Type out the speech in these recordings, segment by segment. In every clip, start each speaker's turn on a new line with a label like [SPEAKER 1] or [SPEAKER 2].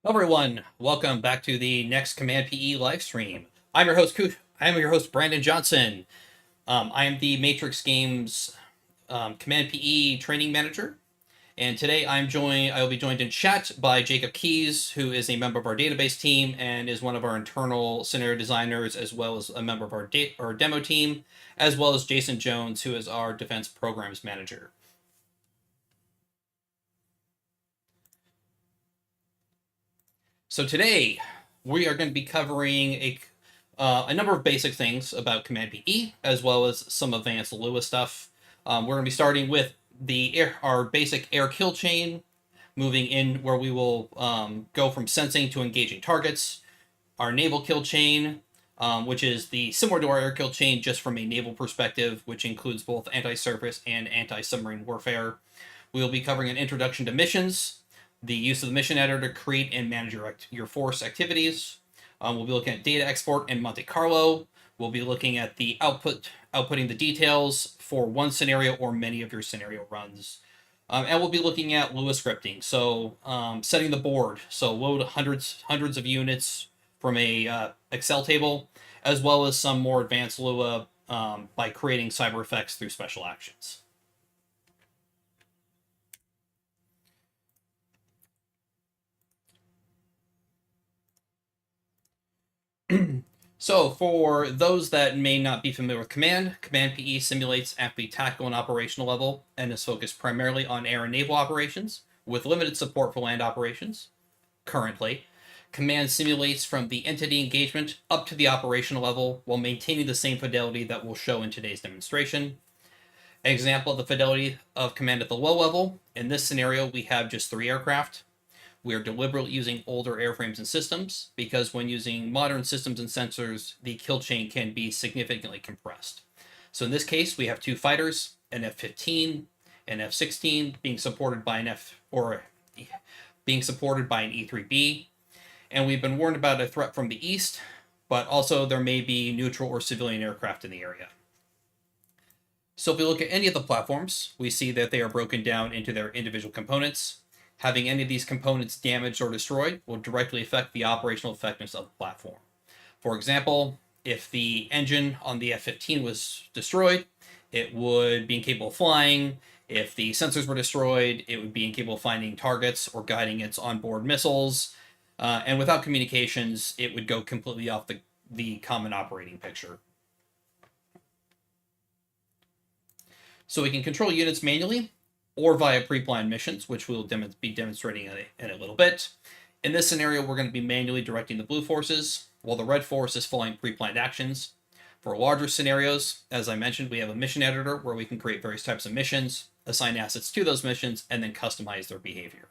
[SPEAKER 1] Everyone, welcome back to the next Command PE live stream. I'm your host Brandon Johnson. I am the Matrix Games Command PE training manager, and today I will be joined in chat by Jacob Keys, who is a member of our database team and is one of our internal scenario designers, as well as a member of our demo team, as well as Jason Jones, who is our defense programs manager. So today we are going to be covering a number of basic things about Command PE, as well as some advanced Lua stuff. We're going to be starting with our basic air kill chain, moving in where we will go from sensing to engaging targets. Our naval kill chain, which is similar to our air kill chain, just from a naval perspective, which includes both anti-surface and anti-submarine warfare. We will be covering an introduction to missions, the use of the mission editor to create and manage your force activities. We'll be looking at data export and Monte Carlo. We'll be looking at the outputting the details for one scenario or many of your scenario runs. And we'll be looking at Lua scripting, so setting the board, so load hundreds of units from a Excel table, as well as some more advanced Lua by creating cyber effects through special actions. So, for those that may not be familiar with Command PE simulates at the tactical and operational level and is focused primarily on air and naval operations, with limited support for land operations. Currently, Command simulates from the entity engagement up to the operational level while maintaining the same fidelity that we'll show in today's demonstration. An example of the fidelity of Command at the low level: in this scenario, we have just 3 aircraft. We are deliberately using older airframes and systems because when using modern systems and sensors, the kill chain can be significantly compressed. So in this case, we have 2 fighters, an F-15 and F-16 being supported by an E-3B, and we've been warned about a threat from the east, but also there may be neutral or civilian aircraft in the area. So if we look at any of the platforms, we see that they are broken down into their individual components. Having any of these components damaged or destroyed will directly affect the operational effectiveness of the platform. For example, if the engine on the F-15 was destroyed, it would be incapable of flying. If the sensors were destroyed, it would be incapable of finding targets or guiding its onboard missiles. And without communications, it would go completely off the common operating picture. So we can control units manually or via pre-planned missions, which we'll be demonstrating in a little bit. In this scenario, we're going to be manually directing the blue forces, while the red force is following pre-planned actions. For larger scenarios, as I mentioned, we have a mission editor where we can create various types of missions, assign assets to those missions, and then customize their behavior.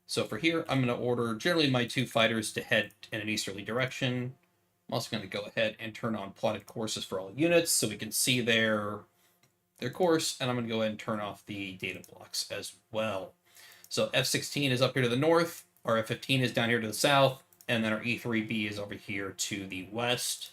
[SPEAKER 1] So for here, I'm going to order generally my 2 fighters to head in an easterly direction. I'm also going to go ahead and turn on plotted courses for all units so we can see their course, and I'm going to go ahead and turn off the data blocks as well. So F-16 is up here to the north, our F-15 is down here to the south, and then our E-3B is over here to the west.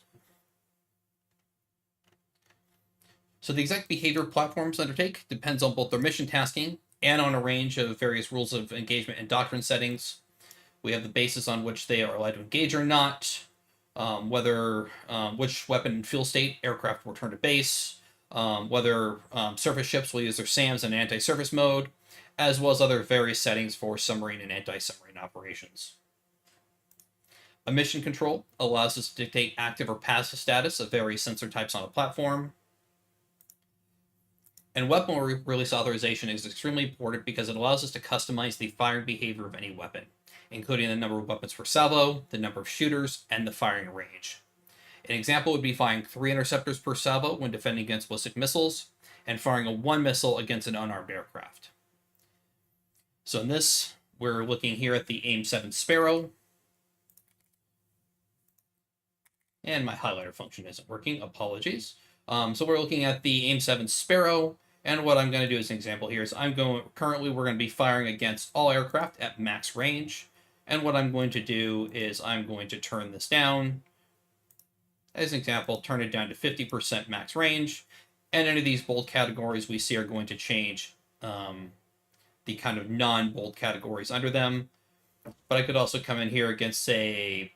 [SPEAKER 1] So the exact behavior platforms undertake depends on both their mission tasking and on a range of various rules of engagement and doctrine settings. We have the basis on which they are allowed to engage or not, which weapon and fuel state aircraft will return to base, whether surface ships will use their SAMs in anti-surface mode, as well as other various settings for submarine and anti-submarine operations. A mission control allows us to dictate active or passive status of various sensor types on a platform. And weapon release authorization is extremely important because it allows us to customize the firing behavior of any weapon, including the number of weapons per salvo, the number of shooters, and the firing range. An example would be firing 3 interceptors per salvo when defending against ballistic missiles, and firing a 1 missile against an unarmed aircraft. So in this, we're looking here at the AIM-7 Sparrow. And my highlighter function isn't working, apologies. So we're looking at the AIM-7 Sparrow, and what I'm going to do as an example here is currently we're going to be firing against all aircraft at max range, and what I'm going to do is I'm going to turn this down. As an example, turn it down to 50% max range, and any of these bold categories we see are going to change the kind of non-bold categories under them. but I could also come in here against, say,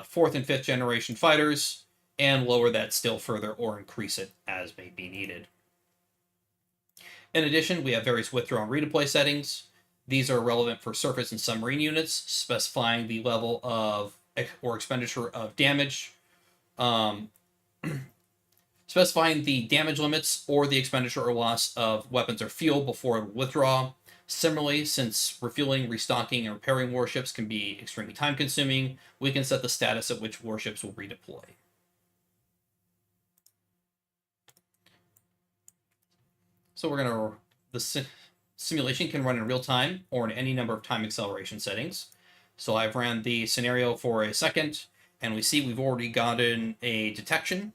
[SPEAKER 1] fourth and fifth generation fighters and lower that still further or increase it as may be needed. In addition, we have various withdraw and redeploy settings. These are relevant for surface and submarine units, specifying the level of or expenditure of damage, um, specifying the damage limits or the expenditure or loss of weapons or fuel before withdrawal. Similarly, since refueling, restocking, and repairing warships can be extremely time consuming, we can set the status at which warships will redeploy. So we're going to, the simulation can run in real time or in any number of time acceleration settings. So I've ran the scenario for a second, and we see we've already gotten a detection.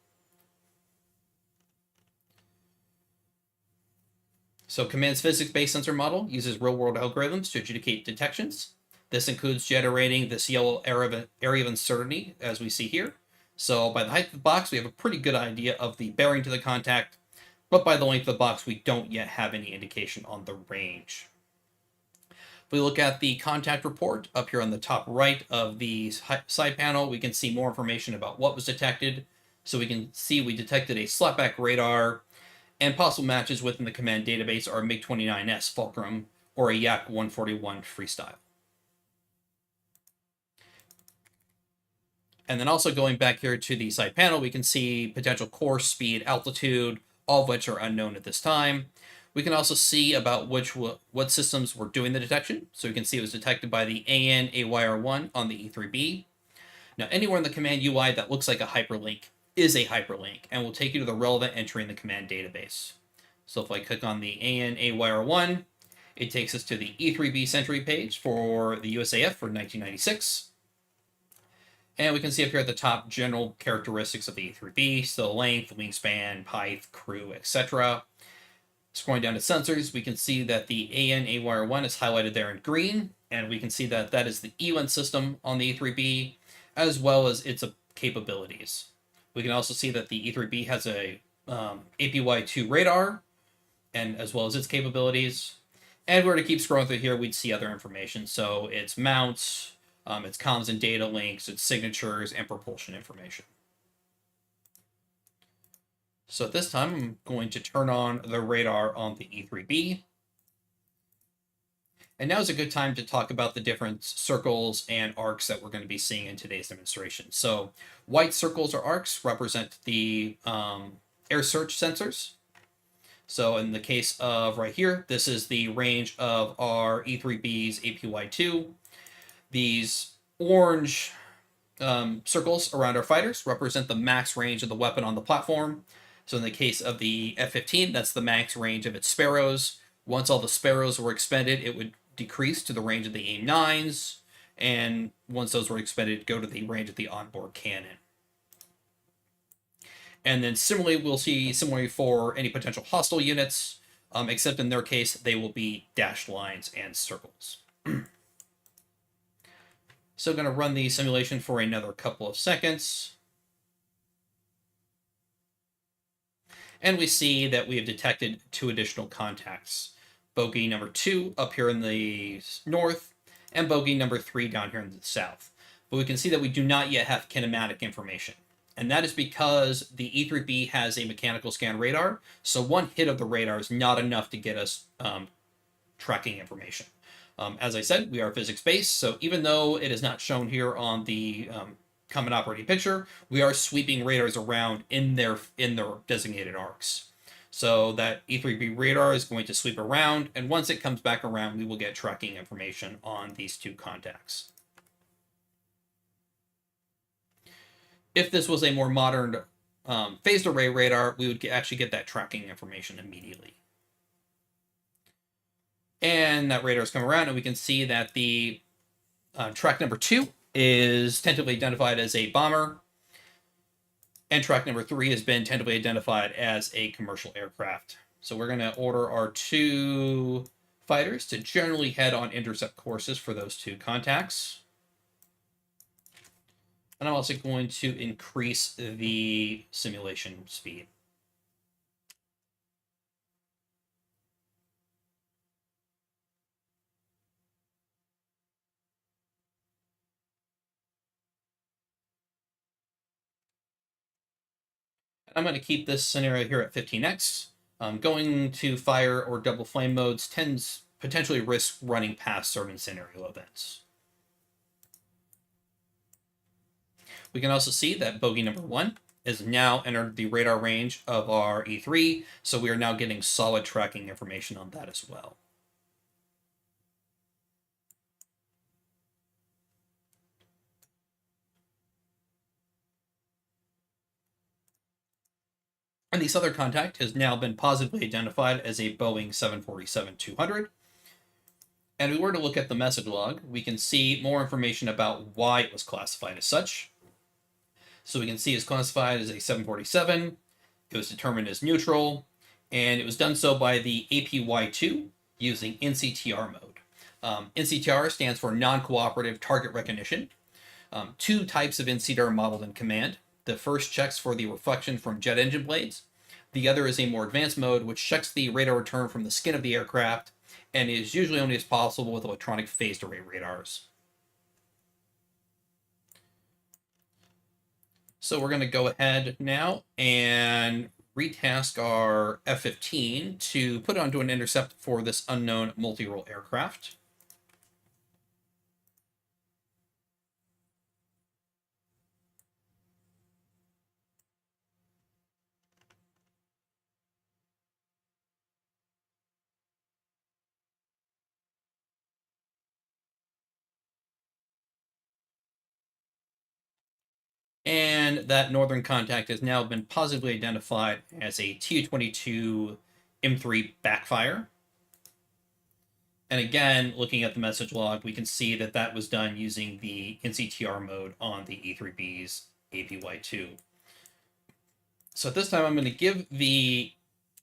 [SPEAKER 1] So Command's physics-based sensor model uses real-world algorithms to adjudicate detections. This includes generating this yellow area of uncertainty, as we see here. So by the height of the box, we have a pretty good idea of the bearing to the contact, but by the length of the box, we don't yet have any indication on the range. If we look at the contact report up here on the top right of the side panel, we can see more information about what was detected. So we can see we detected a slapback radar, and possible matches within the command database are MiG-29S Fulcrum or a Yak-141 Freestyle. And then also going back here to the side panel, we can see potential course, speed, altitude, all of which are unknown at this time. We can also see about what systems were doing the detection. So we can see it was detected by the AN-AYR1 on the E3B. Now, anywhere in the command UI that looks like a hyperlink is a hyperlink and will take you to the relevant entry in the command database. So if I click on the AN-AYR1, it takes us to the E3B Sentry page for the USAF for 1996. And we can see up here at the top general characteristics of the E3B, so length, wingspan, height, crew, etc. Scrolling down to sensors, we can see that the AN-AYR1 is highlighted there in green, and we can see that that is the ELINT system on the E3B, as well as its capabilities. We can also see that the E3B has a APY-2 radar, and as well as its capabilities. And if we were to keep scrolling through here, we'd see other information. So its mounts, its comms and data links, its signatures, and propulsion information. So at this time, I'm going to turn on the radar on the E3B. And now is a good time to talk about the different circles and arcs that we're going to be seeing in today's demonstration. So white circles or arcs represent the air search sensors. So in the case of right here, this is the range of our E3B's APY-2. These orange circles around our fighters represent the max range of the weapon on the platform. So in the case of the F-15, that's the max range of its Sparrows. Once all the Sparrows were expended, it would decrease to the range of the AIM-9s, and once those were expended, go to the range of the onboard cannon. And then similarly, we'll see similarly for any potential hostile units, except in their case, they will be dashed lines and circles. So I'm going to run the simulation for another couple of seconds. And we see that we have detected 2 additional contacts. Bogey number 2 up here in the north, and bogey number 3 down here in the south. But we can see that we do not yet have kinematic information. And that is because the E3B has a mechanical scan radar, so one hit of the radar is not enough to get us tracking information. As I said, we are physics-based, so even though it is not shown here on the common operating picture, we are sweeping radars around in their designated arcs. So that E3B radar is going to sweep around, and once it comes back around, we will get tracking information on these 2 contacts. If this was a more modern phased array radar, we would actually get that tracking information immediately. And that radar has come around, and we can see that the track number 2 is tentatively identified as a bomber, and track number 3 has been tentatively identified as a commercial aircraft. So we're going to order our 2 fighters to generally head on intercept courses for those 2 contacts. And I'm also going to increase the simulation speed. I'm going to keep this scenario here at 15x. Going to fire or double flame modes tends potentially risk running past certain scenario events. We can also see that bogey number 1 is now entered the radar range of our E3, so we are now getting solid tracking information on that as well. And the southern contact has now been positively identified as a Boeing 747-200. And if we were to look at the message log, we can see more information about why it was classified as such. So we can see it's classified as a 747, it was determined as neutral, and it was done so by the APY2 using NCTR mode. NCTR stands for Non-Cooperative Target Recognition. Two types of NCTR are modeled in command. The first checks for the reflection from jet engine blades. The other is a more advanced mode, which checks the radar return from the skin of the aircraft, and is usually only as possible with electronic phased array radars. So we're going to go ahead now and retask our F-15 to put it onto an intercept for this unknown multi-role aircraft. And that northern contact has now been positively identified as a Tu-22 M3 backfire. And again, looking at the message log, we can see that that was done using the NCTR mode on the E3B's APY2. So at this time, I'm going to give the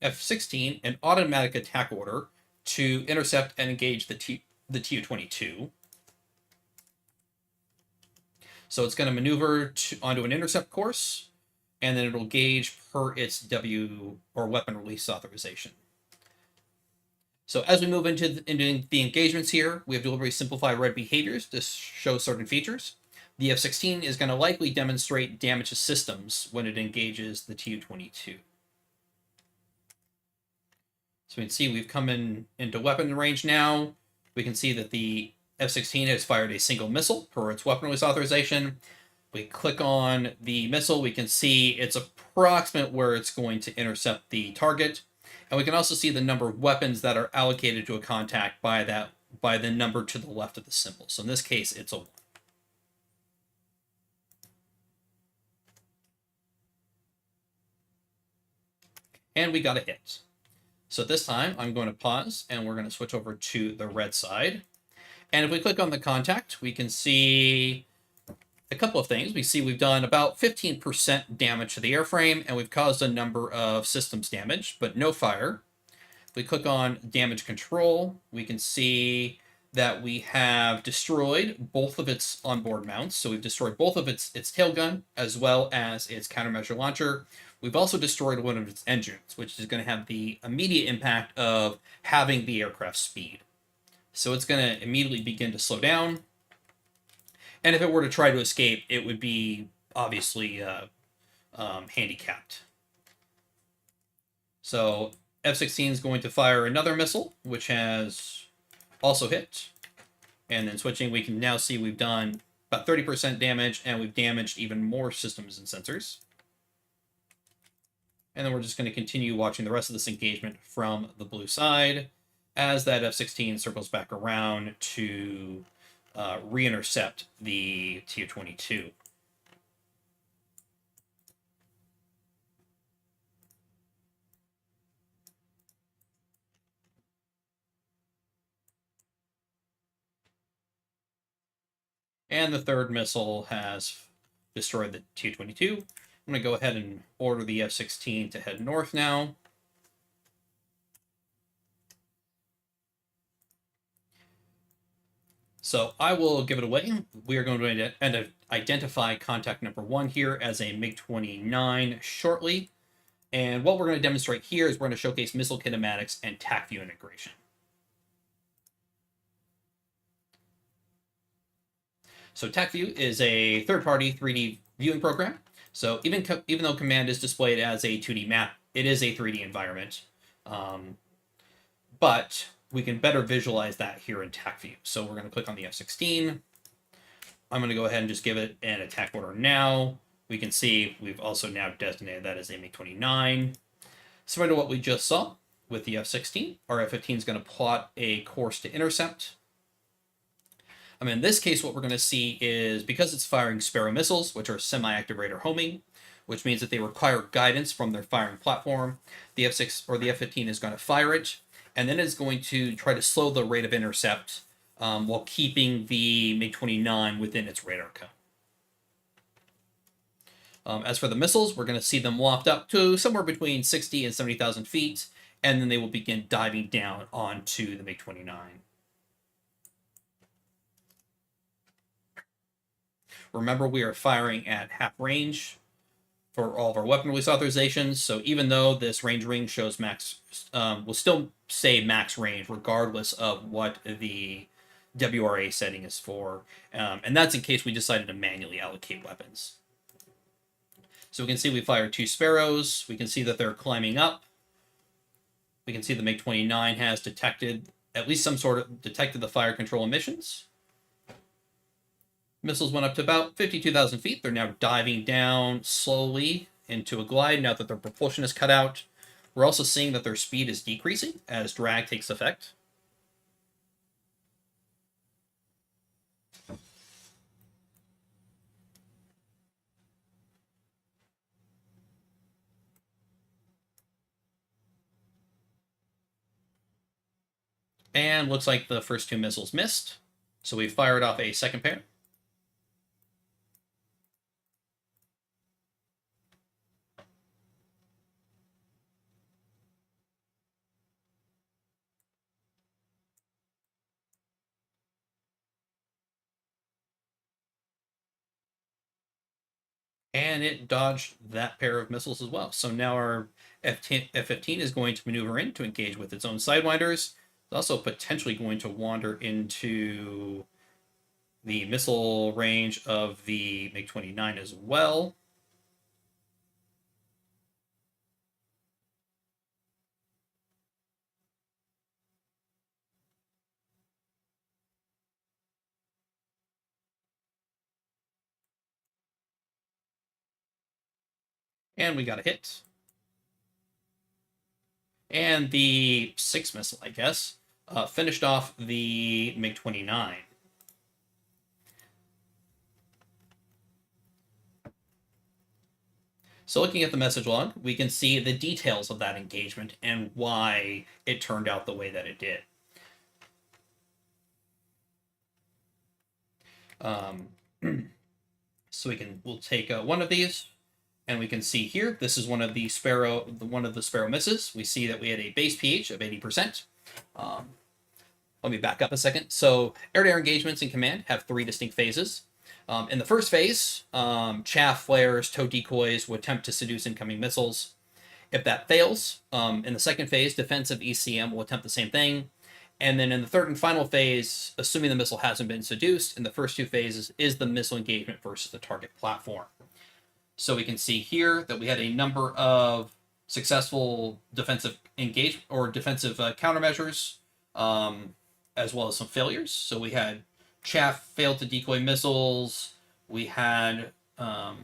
[SPEAKER 1] F-16 an automatic attack order to intercept and engage the Tu-22. So it's going to maneuver onto an intercept course, and then it'll gauge per its W or weapon release authorization. So as we move into the engagements here, we have deliberately simplified red behaviors to show certain features. The F-16 is going to likely demonstrate damage to systems when it engages the Tu-22. So we can see we've come into weapon range now. We can see that the F-16 has fired a single missile per its weapon release authorization. We click on the missile, we can see it's approximate where it's going to intercept the target. And we can also see the number of weapons that are allocated to a contact by the number to the left of the symbol. So in this case, it's a 1. And we got a hit. So this time, I'm going to pause, and we're going to switch over to the red side. And if we click on the contact, we can see a couple of things. We see we've done about 15% damage to the airframe, and we've caused a number of systems damage, but no fire. If we click on damage control, we can see that we have destroyed both of its onboard mounts. So we've destroyed both of its tail gun as well as its countermeasure launcher. We've also destroyed one of its engines, which is going to have the immediate impact of having the aircraft speed. So it's going to immediately begin to slow down. And if it were to try to escape, it would be obviously handicapped. So F-16 is going to fire another missile, which has also hit. And then switching, we can now see we've done about 30% damage, and we've damaged even more systems and sensors. And then we're just going to continue watching the rest of this engagement from the blue side as that F-16 circles back around to re-intercept the Tu-22. And the third missile has destroyed the Tu-22. I'm going to go ahead and order the F-16 to head north now. So I will give it away. We are going to identify contact number 1 here as a MiG-29 shortly. And what we're going to demonstrate here is we're going to showcase missile kinematics and TAC view integration. So TAC view is a third-party 3D viewing program So even though command is displayed as a 2D map, it is a 3D environment. But we can better visualize that here in TAC view. So we're going to click on the F-16. I'm going to go ahead and just give it an attack order now. We can see we've also now designated that as a MiG-29. Similar to what we just saw with the F-16, our F-15 is going to plot a course to intercept. In this case, what we're going to see is, because it's firing Sparrow missiles, which are semi-active radar homing, which means that they require guidance from their firing platform, the F-6 or the F-15 is going to fire it, and then it's going to try to slow the rate of intercept while keeping the MiG-29 within its radar cone. As for the missiles, we're going to see them loft up to somewhere between 60 and 70,000 feet, and then they will begin diving down onto the MiG-29. Remember, we are firing at half range for all of our weapon release authorizations, so even though this range ring shows max, we'll still say max range regardless of what the WRA setting is for, and that's in case we decided to manually allocate weapons. So we can see we fired 2 Sparrows. We can see that they're climbing up. We can see the MiG-29 has detected at least detected the fire control emissions. Missiles went up to about 52,000 feet. They're now diving down slowly into a glide now that their propulsion is cut out. We're also seeing that their speed is decreasing as drag takes effect. And looks like the first 2 missiles missed. So we fired off a second pair. And it dodged that pair of missiles as well. So now our F-15 is going to maneuver in to engage with its own Sidewinders. It's also potentially going to wander into the missile range of the MiG-29 as well. And we got a hit. And the 6th missile, I guess, finished off the MiG-29. So looking at the message log, we can see the details of that engagement and why it turned out the way that it did. So we'll take one of these, and we can see here, this is one of the Sparrow misses. We see that we had a base pH of 80%. Let me back up a second. So air-to-air engagements in command have 3 distinct phases. In the first phase, chaff, flares, tow decoys will attempt to seduce incoming missiles. If that fails, in the second phase, defensive ECM will attempt the same thing. And then in the third and final phase, assuming the missile hasn't been seduced, in the first 2 phases is the missile engagement versus the target platform. So we can see here that we had a number of successful defensive engagement or defensive countermeasures, as well as some failures. So we had chaff failed to decoy missiles. We had a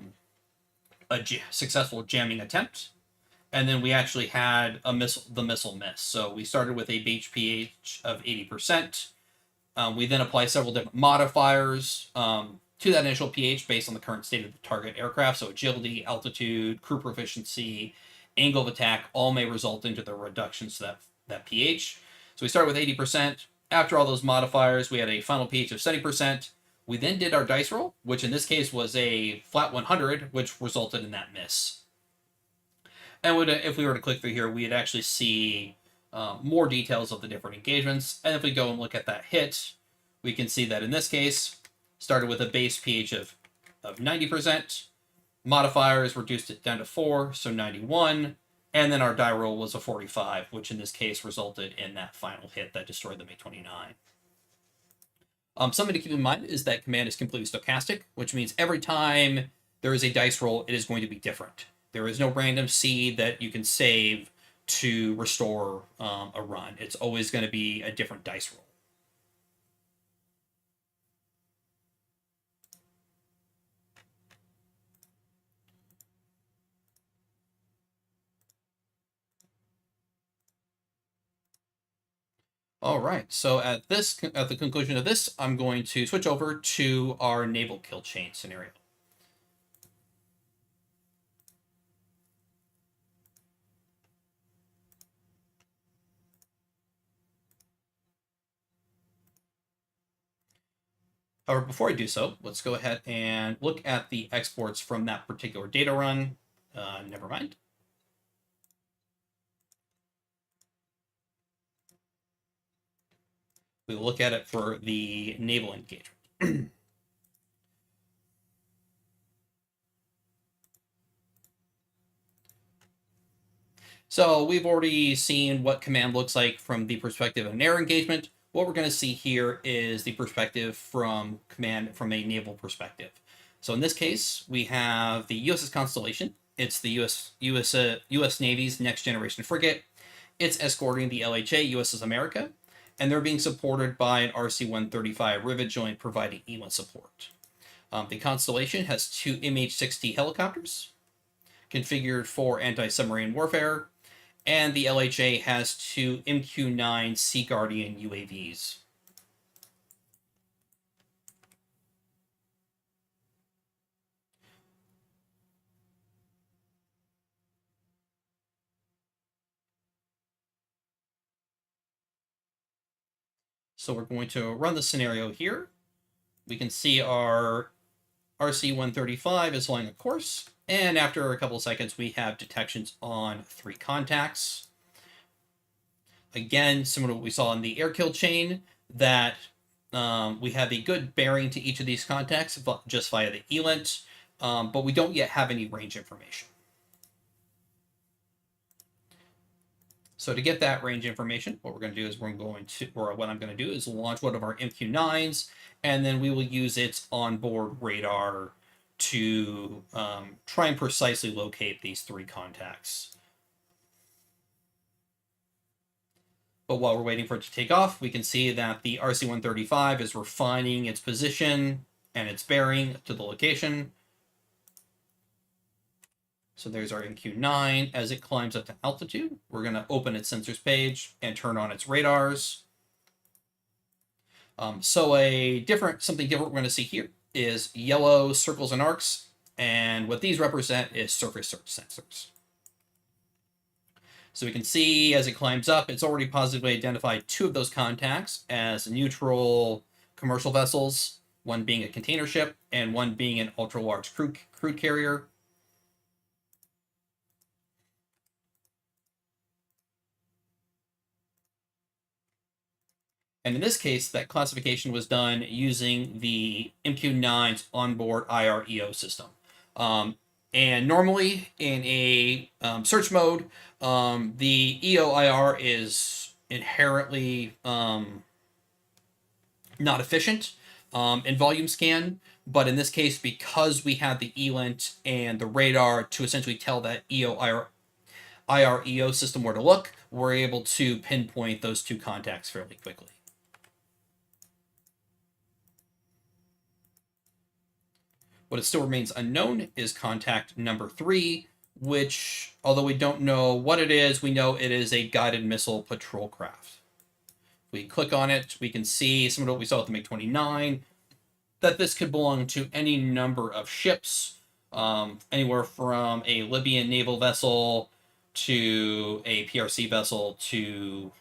[SPEAKER 1] successful jamming attempt. And then we actually had the missile miss. So we started with a base pH of 80%. We then apply several different modifiers to that initial pH based on the current state of the target aircraft. So agility, altitude, crew proficiency, angle of attack, all may result into the reductions to that pH. So we started with 80%. After all those modifiers, we had a final pH of 70%. We then did our dice roll, which in this case was a flat 100, which resulted in that miss. And if we were to click through here, we'd actually see more details of the different engagements. And if we go and look at that hit, we can see that in this case, started with a base pH of 90%. Modifiers reduced it down to 4, so 91. And then our die roll was a 45, which in this case resulted in that final hit that destroyed the MiG-29. Something to keep in mind is that command is completely stochastic, which means every time there is a dice roll, it is going to be different. There is no random seed that you can save to restore a run. It's always going to be a different dice roll. All right, so at the conclusion of this, I'm going to switch over to our Naval Kill Chain scenario. However, before I do so, let's go ahead and look at the exports from that particular data run. Never mind. We'll look at it for the naval engagement. So we've already seen what command looks like from the perspective of an air engagement. What we're going to see here is the perspective from command from a naval perspective. So in this case, we have the USS Constellation. It's the US Navy's next generation frigate. It's escorting the LHA USS America, and they're being supported by an RC-135 rivet joint providing ELINT support. The Constellation has two MH-60 helicopters configured for anti-submarine warfare, and the LHA has two MQ-9 Sea Guardian UAVs. So we're going to run the scenario here. We can see our RC-135 is flying a course, and after a couple of seconds, we have detections on 3 contacts. Again, similar to what we saw in the air kill chain, that we have a good bearing to each of these contacts just via the ELINT, but we don't yet have any range information. So to get that range information, what we're going to do is what I'm going to do is launch one of our MQ-9s, and then we will use its onboard radar to try and precisely locate these 3 contacts. But while we're waiting for it to take off, we can see that the RC-135 is refining its position and its bearing to the location. So there's our MQ-9. As it climbs up to altitude, we're going to open its sensors page and turn on its radars. So something different we're going to see here is yellow circles and arcs, and what these represent is surface search sensors. So we can see as it climbs up, it's already positively identified 2 of those contacts as neutral commercial vessels, one being a container ship and one being an ultra-large crude carrier. And in this case, that classification was done using the MQ-9's onboard IR-EO system. And normally in a search mode, the EO-IR is inherently not efficient in volume scan. But in this case, because we have the ELINT and the radar to essentially tell that IR-EO system where to look, we're able to pinpoint those 2 contacts fairly quickly. What still remains unknown is contact number 3, which, although we don't know what it is, we know it is a guided missile patrol craft. If we click on it, we can see some of what we saw with the MiG-29, that this could belong to any number of ships, anywhere from a Libyan naval vessel to a PRC vessel to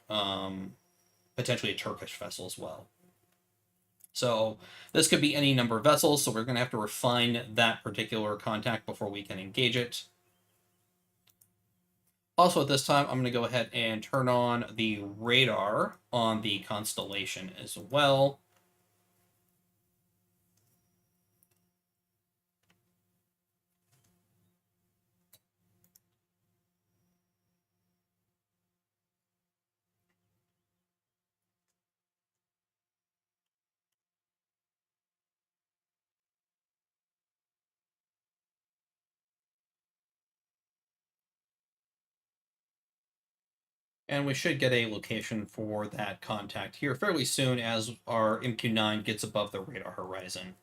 [SPEAKER 1] potentially a Turkish vessel as well. So this could be any number of vessels, so we're going to have to refine that particular contact before we can engage it. Also at this time, I'm going to go ahead and turn on the radar on the Constellation as well. And we should get a location for that contact here fairly soon as our MQ-9 gets above the radar horizon.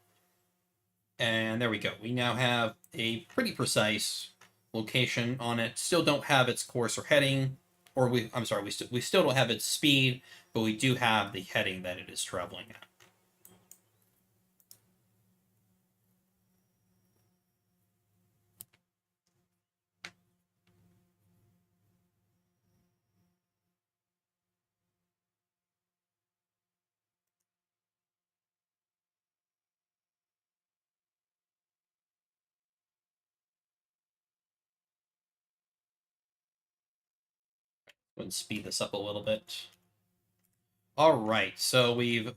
[SPEAKER 1] And there we go. We now have a pretty precise location on it. Still don't have its course or heading, or I'm sorry, we still don't have its speed, but we do have the heading that it is traveling at. Let's speed this up a little bit. All right, so we've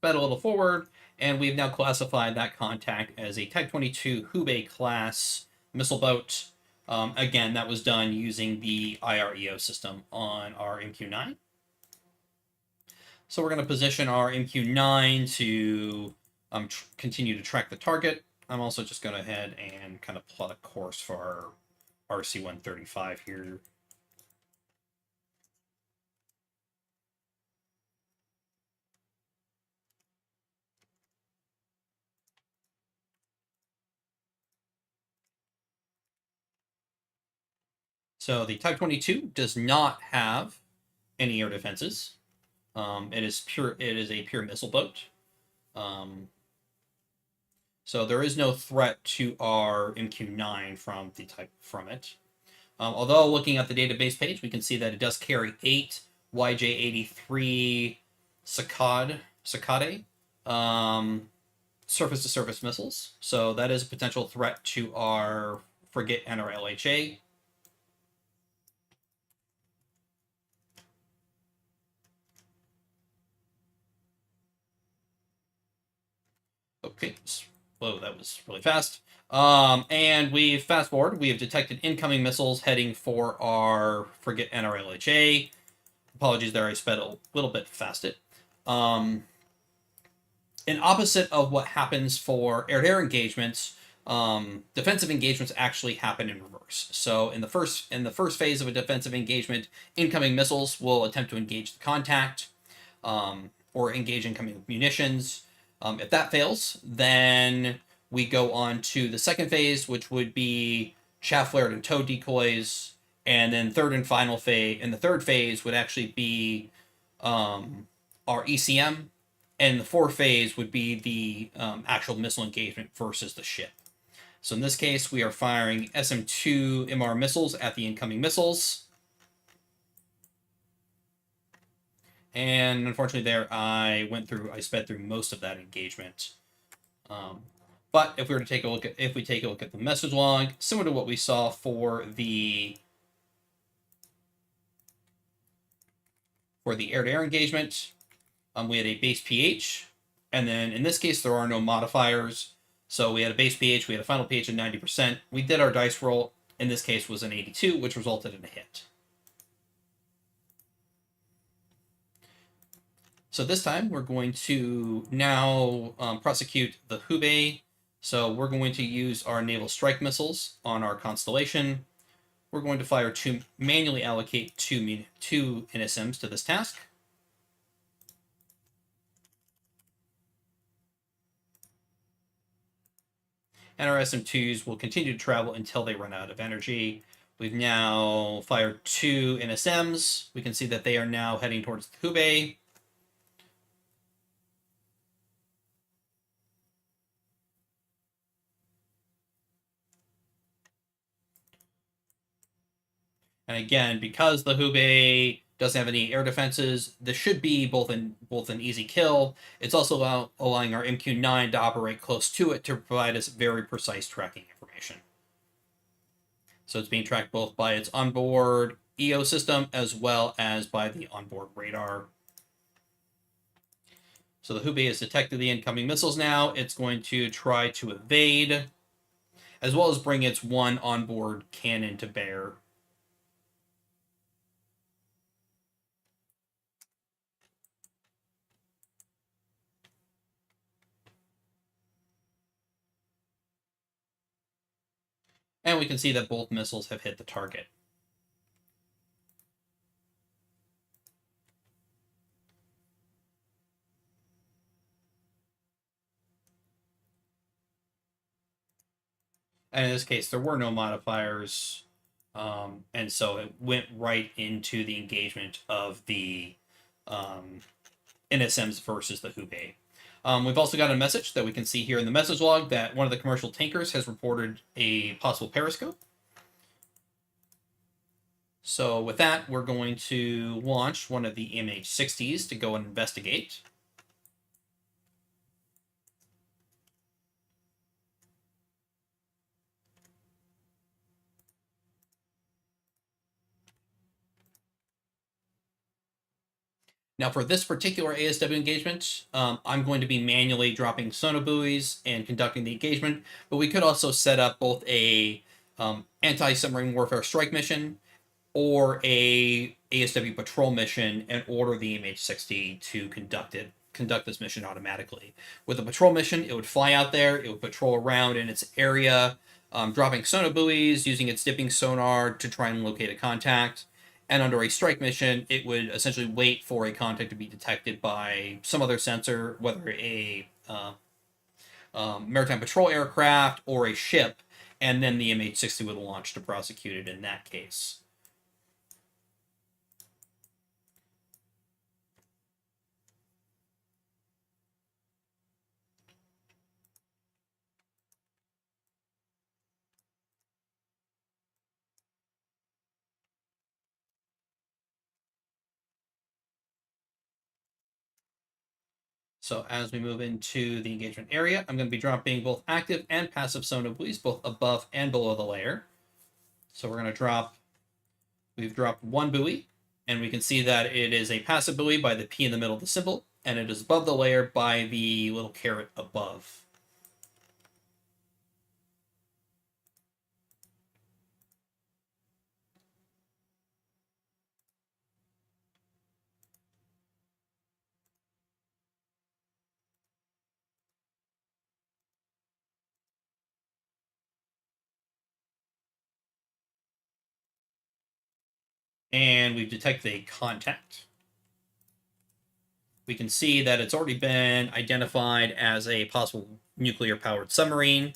[SPEAKER 1] sped a little forward, and we've now classified that contact as a Type 22 Hubei class missile boat. Again, that was done using the IREO system on our MQ-9. So we're going to position our MQ-9 to continue to track the target. I'm also just going to head and kind of plot a course for our RC-135 here. So the Type 22 does not have any air defenses. It is pure. It is a pure missile boat. Um, so there is no threat to our MQ-9 from it. Although looking at the database page, we can see that it does carry 8 YJ-83 Cicade surface-to-surface missiles. So that is a potential threat to our frigate and our LHA. Okay, whoa, that was really fast. And we fast forward. We have detected incoming missiles heading for our frigate and our LHA. Apologies there, I sped a little bit fast it. And opposite of what happens for air-to-air engagements, defensive engagements actually happen in reverse. So in the first phase of a defensive engagement, incoming missiles will attempt to engage the contact or engage incoming munitions. If that fails, then we go on to the second phase, which would be chaff flared and tow decoys, and then third and final phase. And the third phase would actually be our ECM, and the fourth phase would be the actual missile engagement versus the ship. So in this case, we are firing SM-2 MR missiles at the incoming missiles. And unfortunately there, I sped through most of that engagement. But if we were to take a look at the message log, similar to what we saw for the air-to-air engagement, we had a base pH, and then in this case there are no modifiers. So we had a base pH, we had a final pH of 90%. We did our dice roll. In this case was an 82, which resulted in a hit. So this time we're going to now prosecute the Hubei. So we're going to use our naval strike missiles on our constellation. We're going to manually allocate two NSMs to this task. And our SM-2s will continue to travel until they run out of energy. We've now fired 2 NSMs. We can see that they are now heading towards the Hubei. And again, because the Hubei doesn't have any air defenses, this should be both an easy kill. It's also allowing our MQ-9 to operate close to it to provide us very precise tracking information. So it's being tracked both by its onboard EO system as well as by the onboard radar. So the Hubei has detected the incoming missiles now. It's going to try to evade, as well as bring its one onboard cannon to bear. And we can see that both missiles have hit the target. And in this case, there were no modifiers, and so it went right into the engagement of the NSMs versus the Hubei. We've also got a message that we can see here in the message log that one of the commercial tankers has reported a possible periscope. So with that, we're going to launch one of the MH-60s to go and investigate. Now for this particular ASW engagement, I'm going to be manually dropping sonobuoys and conducting the engagement, but we could also set up both a anti-submarine warfare strike mission or a ASW patrol mission and order the MH-60 to conduct this mission automatically. With a patrol mission, it would fly out there, it would patrol around in its area, dropping sonobuoys, using its dipping sonar to try and locate a contact. And under a strike mission, it would essentially wait for a contact to be detected by some other sensor, whether a maritime patrol aircraft or a ship, and then the MH-60 would launch to prosecute it in that case. So as we move into the engagement area, I'm going to be dropping both active and passive sonobuoys, both above and below the layer. So we're going to we've dropped one buoy, and we can see that it is a passive buoy by the P in the middle of the symbol, and it is above the layer by the little caret above. And we've detected a contact. We can see that it's already been identified as a possible nuclear-powered submarine.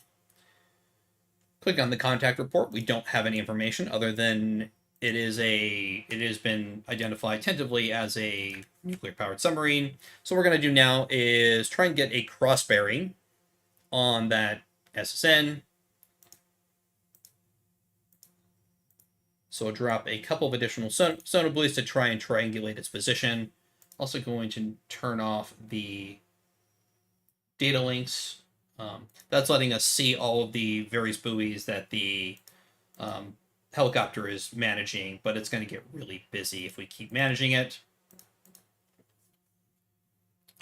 [SPEAKER 1] Click on the contact report. We don't have any information other than it has been identified tentatively as a nuclear-powered submarine. So what we're going to do now is try and get a cross bearing on that SSN. So I'll drop a couple of additional sonobuoys to try and triangulate its position. Also going to turn off the data links. That's letting us see all of the various buoys that the helicopter is managing, but it's going to get really busy if we keep managing it.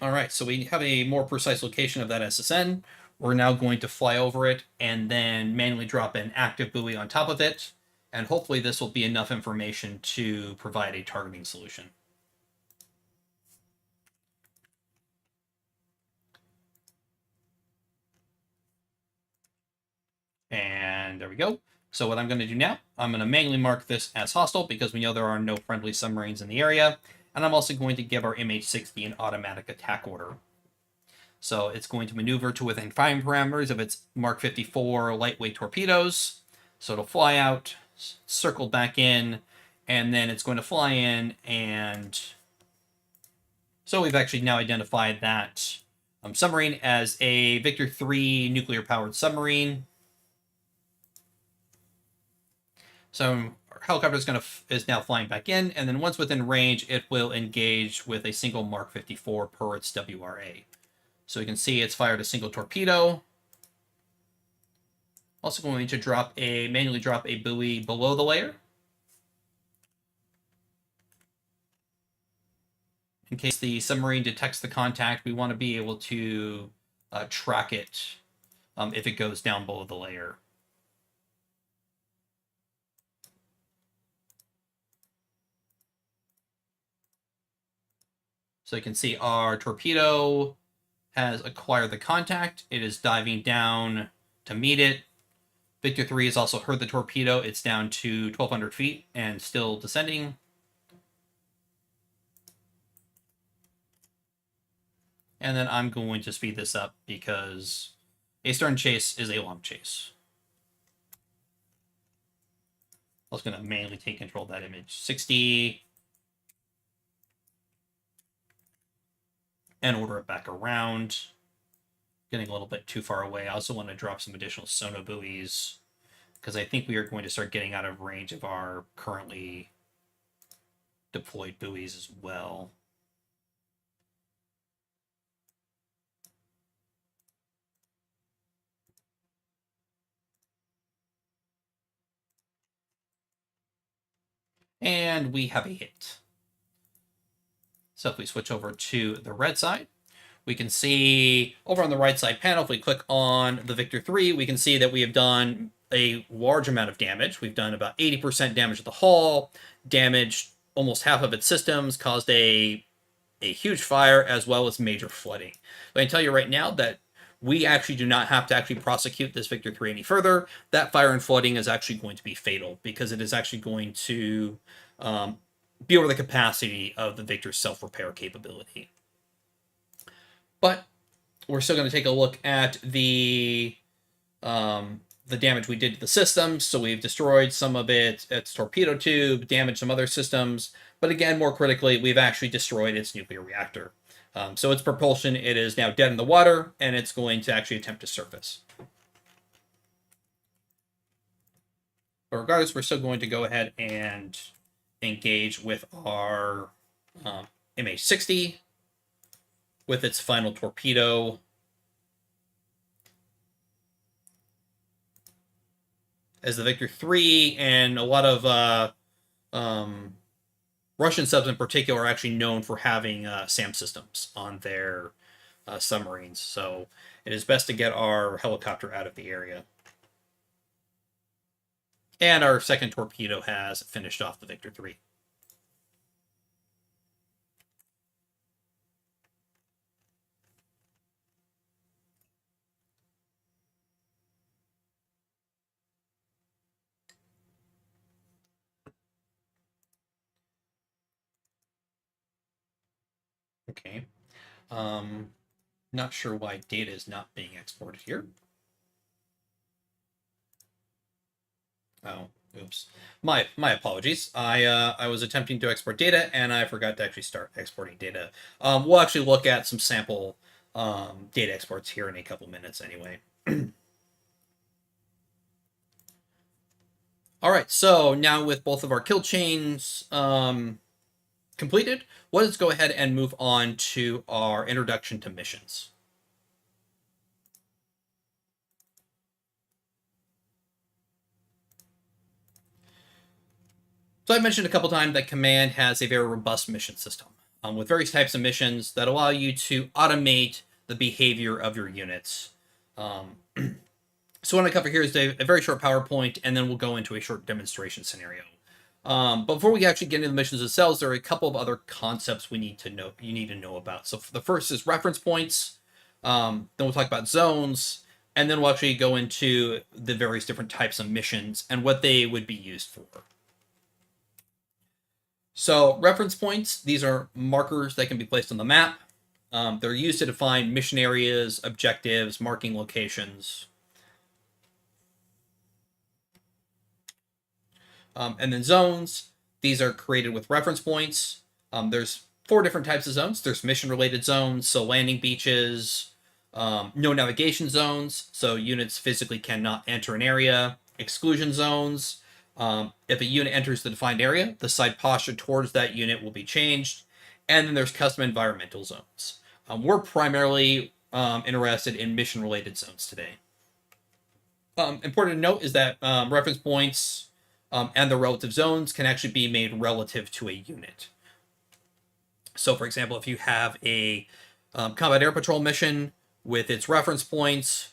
[SPEAKER 1] All right, so we have a more precise location of that SSN. We're now going to fly over it and then manually drop an active buoy on top of it. And hopefully this will be enough information to provide a targeting solution. And there we go. So what I'm going to do now, I'm going to manually mark this as hostile because we know there are no friendly submarines in the area. And I'm also going to give our MH-60 an automatic attack order. So it's going to maneuver to within firing parameters of its Mark 54 lightweight torpedoes. So it'll fly out, circle back in, and then it's going to fly in. And so we've actually now identified that submarine as a Victor 3 nuclear-powered submarine. So our helicopter is now flying back in, and then once within range, it will engage with a single Mark 54 per its WRA. So you can see it's fired a single torpedo. Also going to manually drop a buoy below the layer, in case the submarine detects the contact. We want to be able to track it if it goes down below the layer. So you can see our torpedo has acquired the contact. It is diving down to meet it. Victor 3 has also heard the torpedo. It's down to 1,200 feet and still descending. And then I'm going to speed this up because a stern chase is a long chase. I was going to manually take control of that image. 60. And order it back around. Getting a little bit too far away. I also want to drop some additional sono buoys because I think we are going to start getting out of range of our currently deployed buoys as well. And we have a hit. So if we switch over to the red side, we can see over on the right side panel, if we click on the Victor 3, we can see that we have done a large amount of damage. We've done about 80% damage to the hull, damaged almost half of its systems, caused a huge fire, as well as major flooding. So I can tell you right now that we actually do not have to actually prosecute this Victor 3 any further. That fire and flooding is actually going to be fatal because it is actually going to be over the capacity of the Victor's self-repair capability. But we're still going to take a look at the damage we did to the systems. So we've destroyed some of its torpedo tube, damaged some other systems. But again, more critically, we've actually destroyed its nuclear reactor. So its propulsion, it is now dead in the water, and it's going to actually attempt to surface. But regardless, we're still going to go ahead and engage with our MH-60 with its final torpedo. As the Victor 3 and a lot of Russian subs in particular are actually known for having SAM systems on their submarines. So it is best to get our helicopter out of the area. And our second torpedo has finished off the Victor 3. Okay. Not sure why data is not being exported here. Oh, oops. My apologies. I was attempting to export data and I forgot to actually start exporting data. We'll actually look at some sample data exports here in a couple minutes anyway. All right, so now with both of our kill chains completed, let's go ahead and move on to our introduction to missions. So I mentioned a couple times that Command has a very robust mission system with various types of missions that allow you to automate the behavior of your units. So what I cover here is a very short PowerPoint, and then we'll go into a short demonstration scenario. But before we actually get into the missions themselves, there are a couple of other concepts we need to know. You need to know about. So the first is reference points. Then we'll talk about zones, and then we'll actually go into the various different types of missions and what they would be used for. So reference points, these are markers that can be placed on the map. They're used to define mission areas, objectives, marking locations. And then zones, these are created with reference points. There's 4 different types of zones. There's mission-related zones, so landing beaches, no navigation zones, so units physically cannot enter an area, exclusion zones. If a unit enters the defined area, the side posture towards that unit will be changed. And then there's custom environmental zones. We're primarily interested in mission-related zones today. Important to note is that reference points and the relative zones can actually be made relative to a unit. So, for example, if you have a combat air patrol mission with its reference points,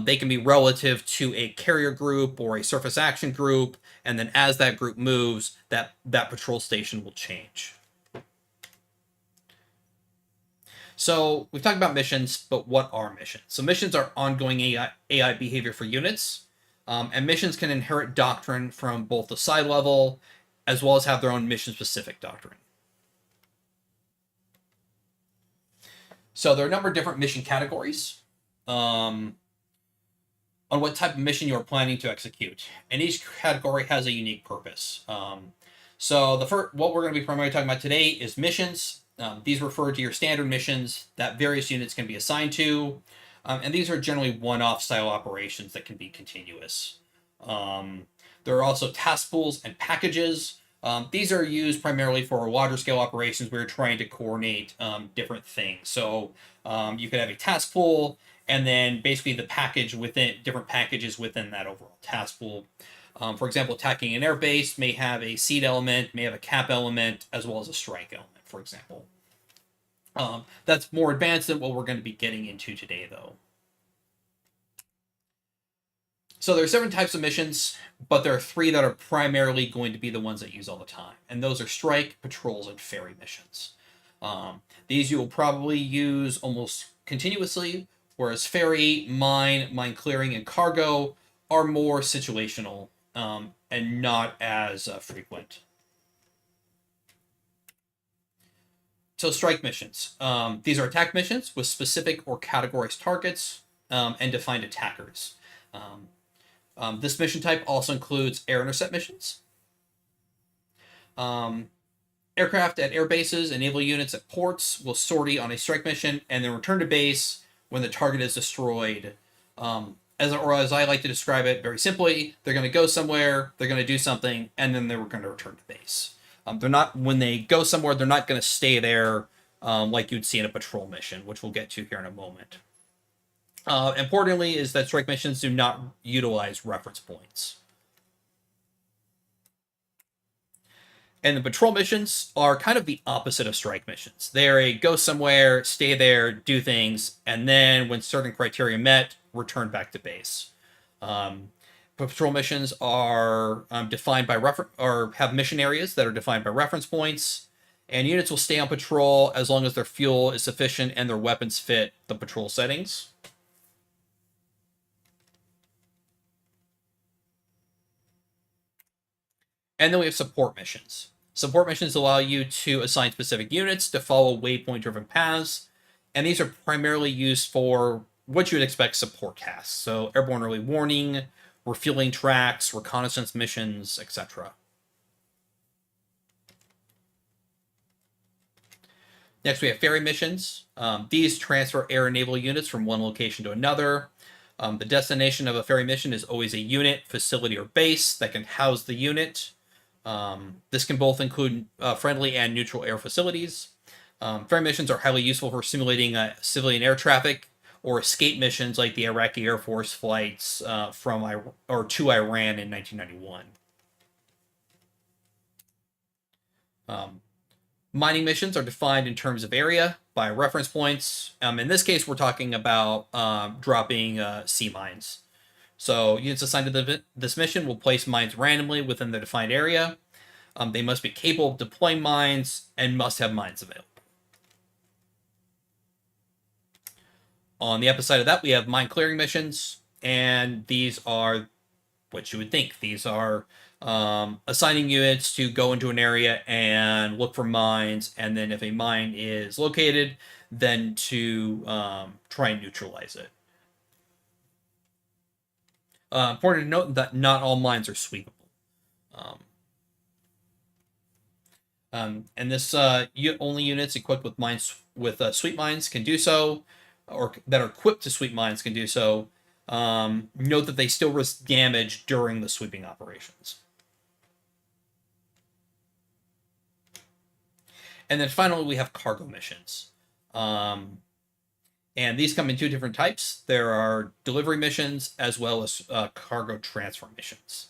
[SPEAKER 1] they can be relative to a carrier group or a surface action group, and then as that group moves, that patrol station will change. So we've talked about missions, but what are missions? So missions are ongoing AI behavior for units, and missions can inherit doctrine from both the side level as well as have their own mission-specific doctrine. So there are a number of different mission categories. on what type of mission you are planning to execute, and each category has a unique purpose. So the first, what we're going to be primarily talking about today is missions. These refer to your standard missions that various units can be assigned to, and these are generally one-off style operations that can be continuous. There are also task pools and packages. These are used primarily for larger scale operations where you're trying to coordinate different things. So you could have a task pool, and then basically the package within different packages within that overall task pool. For example, attacking an airbase may have a seed element, may have a cap element, as well as a strike element, for example. That's more advanced than what we're going to be getting into today, though. So there are seven types of missions, but there are three that are primarily going to be the ones that use all the time, and those are strike, patrols, and ferry missions. These you will probably use almost continuously, whereas ferry, mine clearing, and cargo are more situational and not as frequent. So strike missions. These are attack missions with specific or categorized targets and defined attackers. This mission type also includes air intercept missions. Aircraft at air bases and naval units at ports will sortie on a strike mission and then return to base when the target is destroyed. As I like to describe it very simply, they're going to go somewhere, they're going to do something, and then they're going to return to base. They're not, when they go somewhere, they're not going to stay there like you'd see in a patrol mission, which we'll get to here in a moment. Importantly is that strike missions do not utilize reference points. And the patrol missions are kind of the opposite of strike missions. They're a go somewhere, stay there, do things, and then when certain criteria met, return back to base. Patrol missions are defined by reference, or have mission areas that are defined by reference points, and units will stay on patrol as long as their fuel is sufficient and their weapons fit the patrol settings. And then we have support missions. Support missions allow you to assign specific units to follow waypoint-driven paths, and these are primarily used for what you would expect support tasks. So airborne early warning, refueling tracks, reconnaissance missions, etc. Next, we have ferry missions. These transfer air and naval units from one location to another. The destination of a ferry mission is always a unit, facility, or base that can house the unit. This can both include friendly and neutral air facilities. Ferry missions are highly useful for simulating civilian air traffic or escape missions like the Iraqi Air Force flights to Iran in 1991. Mining missions are defined in terms of area by reference points. In this case, we're talking about dropping sea mines. So units assigned to this mission will place mines randomly within the defined area. They must be capable of deploying mines and must have mines available. On the opposite side of that, we have mine clearing missions, and these are what you would think. These are assigning units to go into an area and look for mines, and then if a mine is located, then to try and neutralize it. Important to note that not all mines are sweepable. And this only units equipped with mines with sweep mines can do so, or that are equipped to sweep mines can do so. Note that they still risk damage during the sweeping operations. And then finally, we have cargo missions. And these come in two different types. There are delivery missions as well as cargo transfer missions.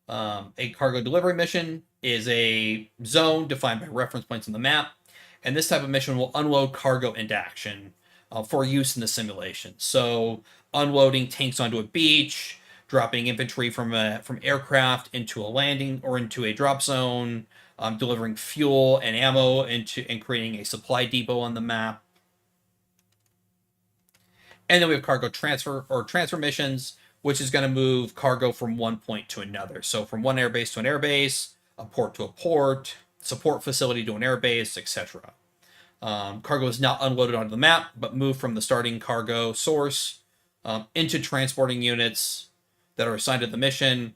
[SPEAKER 1] A cargo delivery mission is a zone defined by reference points on the map, and this type of mission will unload cargo into action for use in the simulation. So unloading tanks onto a beach, dropping infantry from aircraft into a landing or into a drop zone, delivering fuel and ammo and creating a supply depot on the map. And then we have cargo transfer missions, which is going to move cargo from one point to another. So from one airbase to an airbase, a port to a port, support facility to an airbase, etc. Cargo is not unloaded onto the map, but moved from the starting cargo source into transporting units that are assigned to the mission,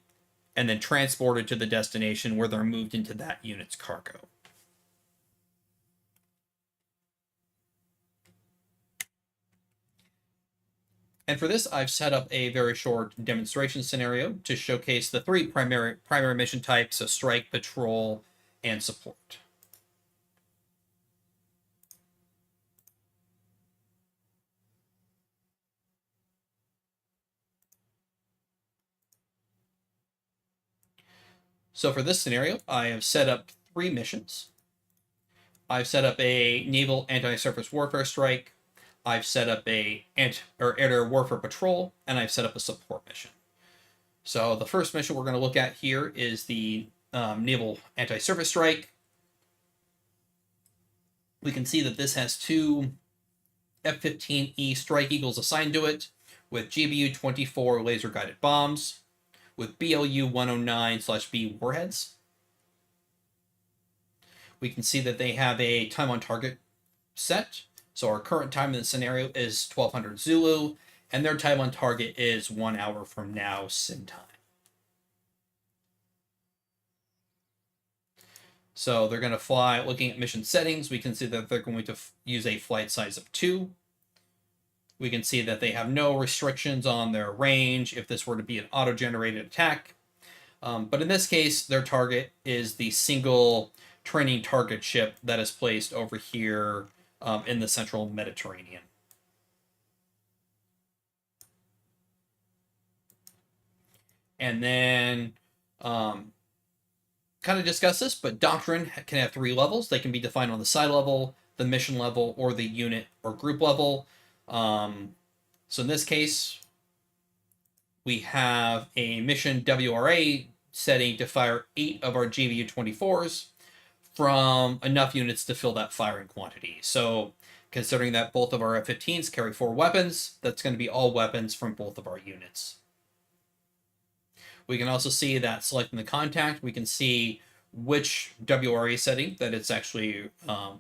[SPEAKER 1] and then transported to the destination where they're moved into that unit's cargo. And for this, I've set up a very short demonstration scenario to showcase the three primary mission types: so strike, patrol, and support. So for this scenario, I have set up 3 missions. I've set up a naval anti-surface warfare strike, I've set up a air warfare patrol, and I've set up a support mission. So the first mission we're going to look at here is the naval anti-surface strike. We can see that this has 2 F-15E Strike Eagles assigned to it, with GBU-24 laser-guided bombs, with BLU-109/B warheads. We can see that they have a time on target set. So our current time in the scenario is 1200 Zulu, and their time on target is 1 hour from now, Sim time. So they're going to fly, looking at mission settings, we can see that they're going to use a flight size of 2. We can see that they have no restrictions on their range if this were to be an auto-generated attack. But in this case, their target is the single training target ship that is placed over here in the central Mediterranean. And then kind of discuss this, but doctrine can have 3 levels. They can be defined on the side level, the mission level, or the unit or group level. So in this case, we have a mission WRA setting to fire 8 of our GBU-24s from enough units to fill that firing quantity. So considering that both of our F-15s carry 4 weapons, that's going to be all weapons from both of our units. We can also see that selecting the contact, we can see which WRA setting that it's actually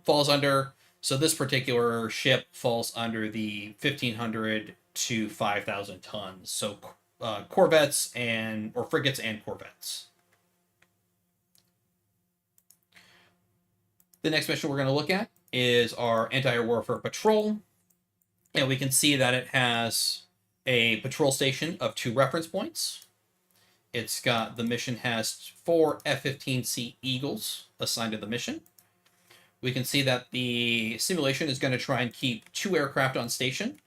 [SPEAKER 1] falls under. So this particular ship falls under the 1,500 to 5,000 tons. So corvettes or frigates and corvettes. The next mission we're going to look at is our anti-air warfare patrol. And we can see that it has a patrol station of 2 reference points. The mission has 4 F-15C Eagles assigned to the mission. We can see that the simulation is going to try and keep 2 aircraft on station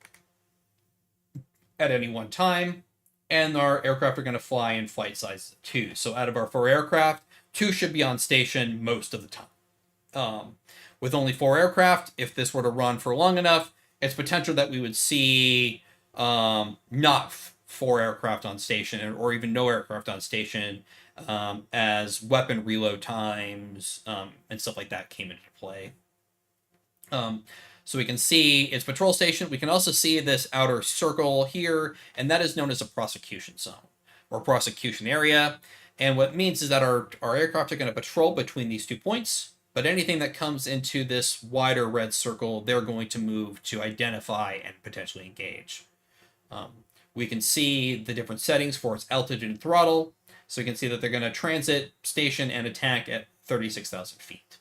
[SPEAKER 1] at any one time, and our aircraft are going to fly in flight size 2. So out of our 4 aircraft, 2 should be on station most of the time. With only 4 aircraft, if this were to run for long enough, it's potential that we would see not 4 aircraft on station, or even no aircraft on station, as weapon reload times and stuff like that came into play. So we can see its patrol station. We can also see this outer circle here, and that is known as a prosecution zone or prosecution area. And what it means is that our aircraft are going to patrol between these 2 points, but anything that comes into this wider red circle, they're going to move to identify and potentially engage. We can see the different settings for its altitude and throttle. So we can see that they're going to transit, station, and attack at 36,000 feet.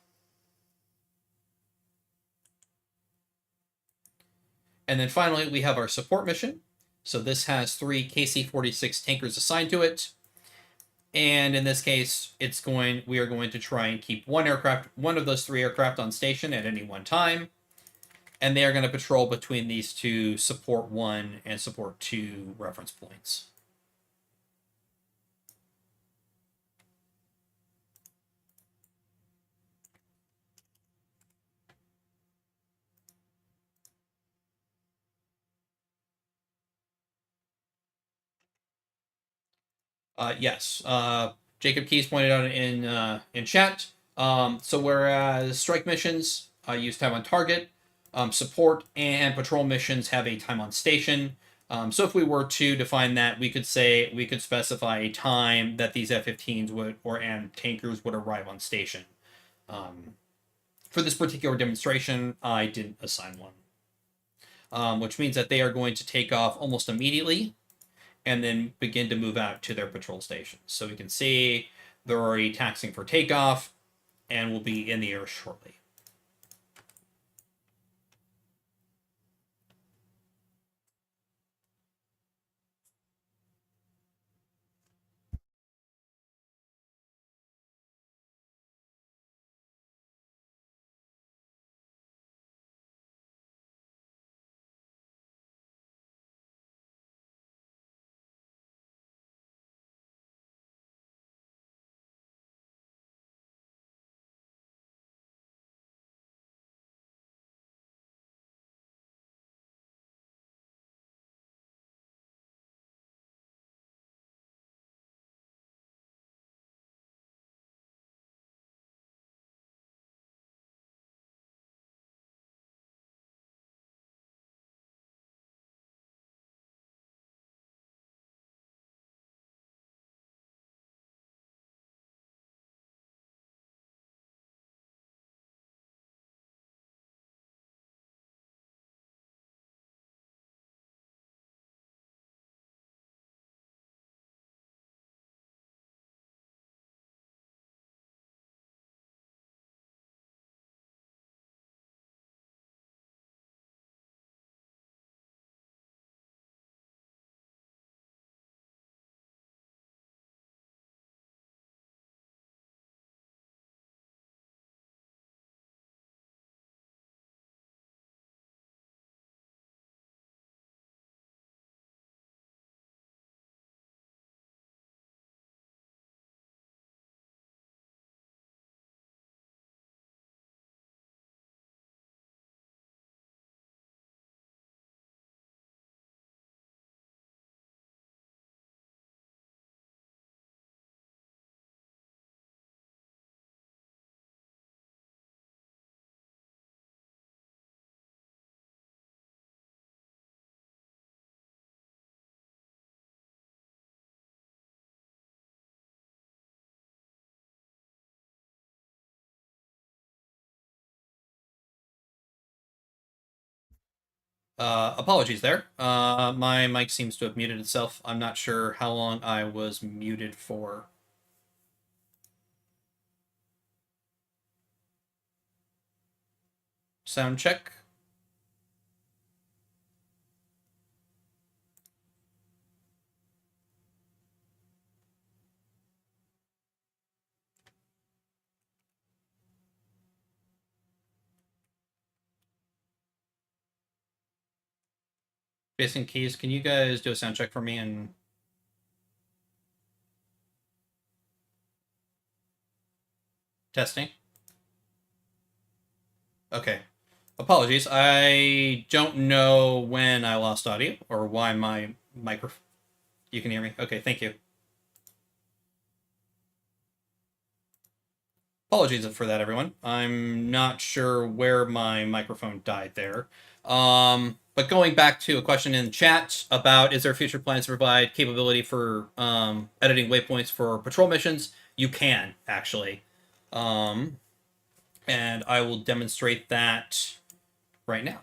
[SPEAKER 1] And then finally, we have our support mission. So this has 3 KC-46 tankers assigned to it. And in this case, we are going to try and keep one of those 3 aircraft on station at any one time. And they are going to patrol between these 2 support 1 and support 2 reference points. Yes, Jacob Keys pointed out in chat. So whereas strike missions use time on target, support and patrol missions have a time on station. So if we were to define that, we could specify a time that these F-15s and tankers would arrive on station. For this particular demonstration, I didn't assign one. which means that they are going to take off almost immediately and then begin to move out to their patrol stations. So we can see they're already taxiing for takeoff and will be in the air shortly. Apologies there. My mic seems to have muted itself. I'm not sure how long I was muted for. Sound check. Jason Keys, can you guys do a sound check for me and testing? Okay. Apologies. I don't know when I lost audio or why my microphone. You can hear me? Okay, thank you. Apologies for that, everyone. I'm not sure where my microphone died there. But going back to a question in the chat about is there future plans to provide capability for editing waypoints for patrol missions? You can, actually. And I will demonstrate that right now.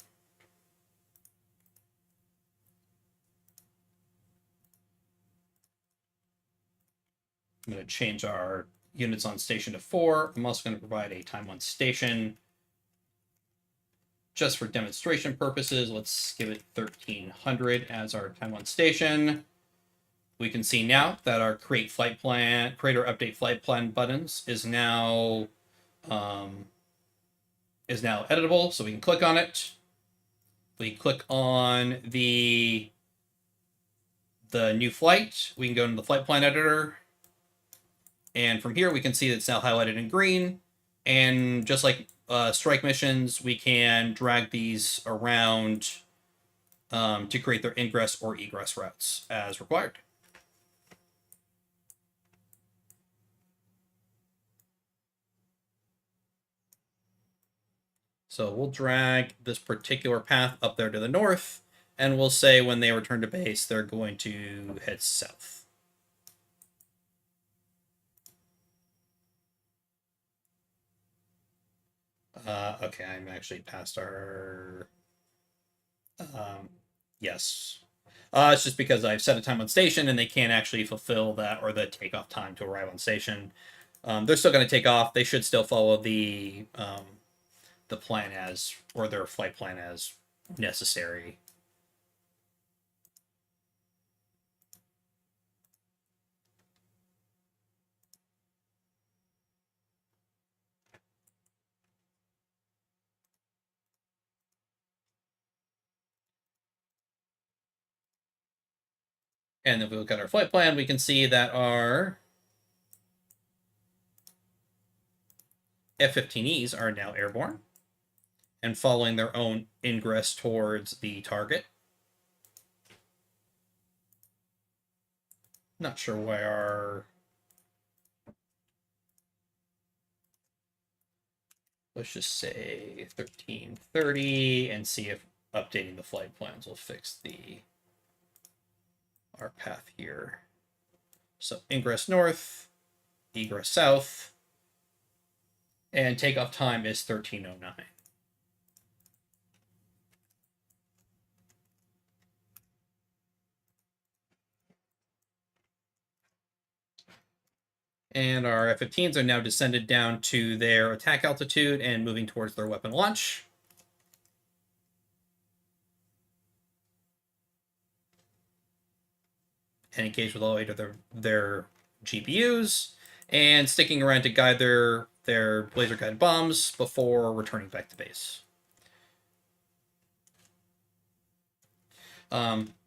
[SPEAKER 1] I'm going to change our units on station to 4. I'm also going to provide a time on station just for demonstration purposes. Let's give it 1300 as our time on station. We can see now that our create or update flight plan buttons is now editable, so we can click on it. We click on the new flight. We can go into the flight plan editor. And from here, we can see that it's now highlighted in green. And just like strike missions, we can drag these around to create their ingress or egress routes as required. So we'll drag this particular path up there to the north, and we'll say when they return to base, they're going to head south. Okay, I'm actually past our Yes. It's just because I've set a time on station and they can't actually fulfill that or the takeoff time to arrive on station. They're still going to take off. They should still follow the plan as, or their flight plan as necessary. And if we look at our flight plan, we can see that our F-15Es are now airborne and following their own ingress towards the target. Not sure why our... Let's just say 1330 and see if updating the flight plans will fix our path here. So ingress north, egress south, and takeoff time is 1309. And our F-15s are now descended down to their attack altitude and moving towards their weapon launch. And engage with all 8 of their GPUs, and sticking around to guide their laser guided bombs before returning back to base.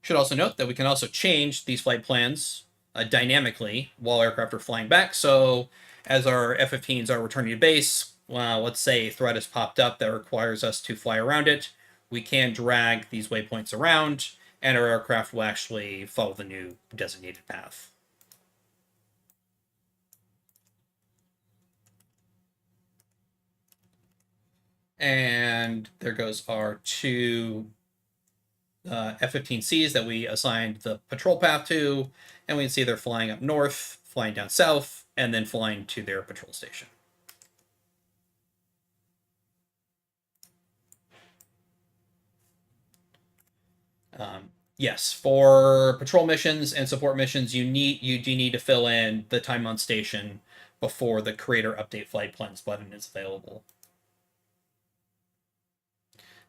[SPEAKER 1] Should also note that we can also change these flight plans dynamically while aircraft are flying back. So as our F-15s are returning to base, let's say a threat has popped up that requires us to fly around it, we can drag these waypoints around, and our aircraft will actually follow the new designated path. And there goes our 2 F-15Cs that we assigned the patrol path to, and we can see they're flying up north, flying down south, and then flying to their patrol station. Yes, for patrol missions and support missions, you do need to fill in the time on station before the creator update flight plans button is available.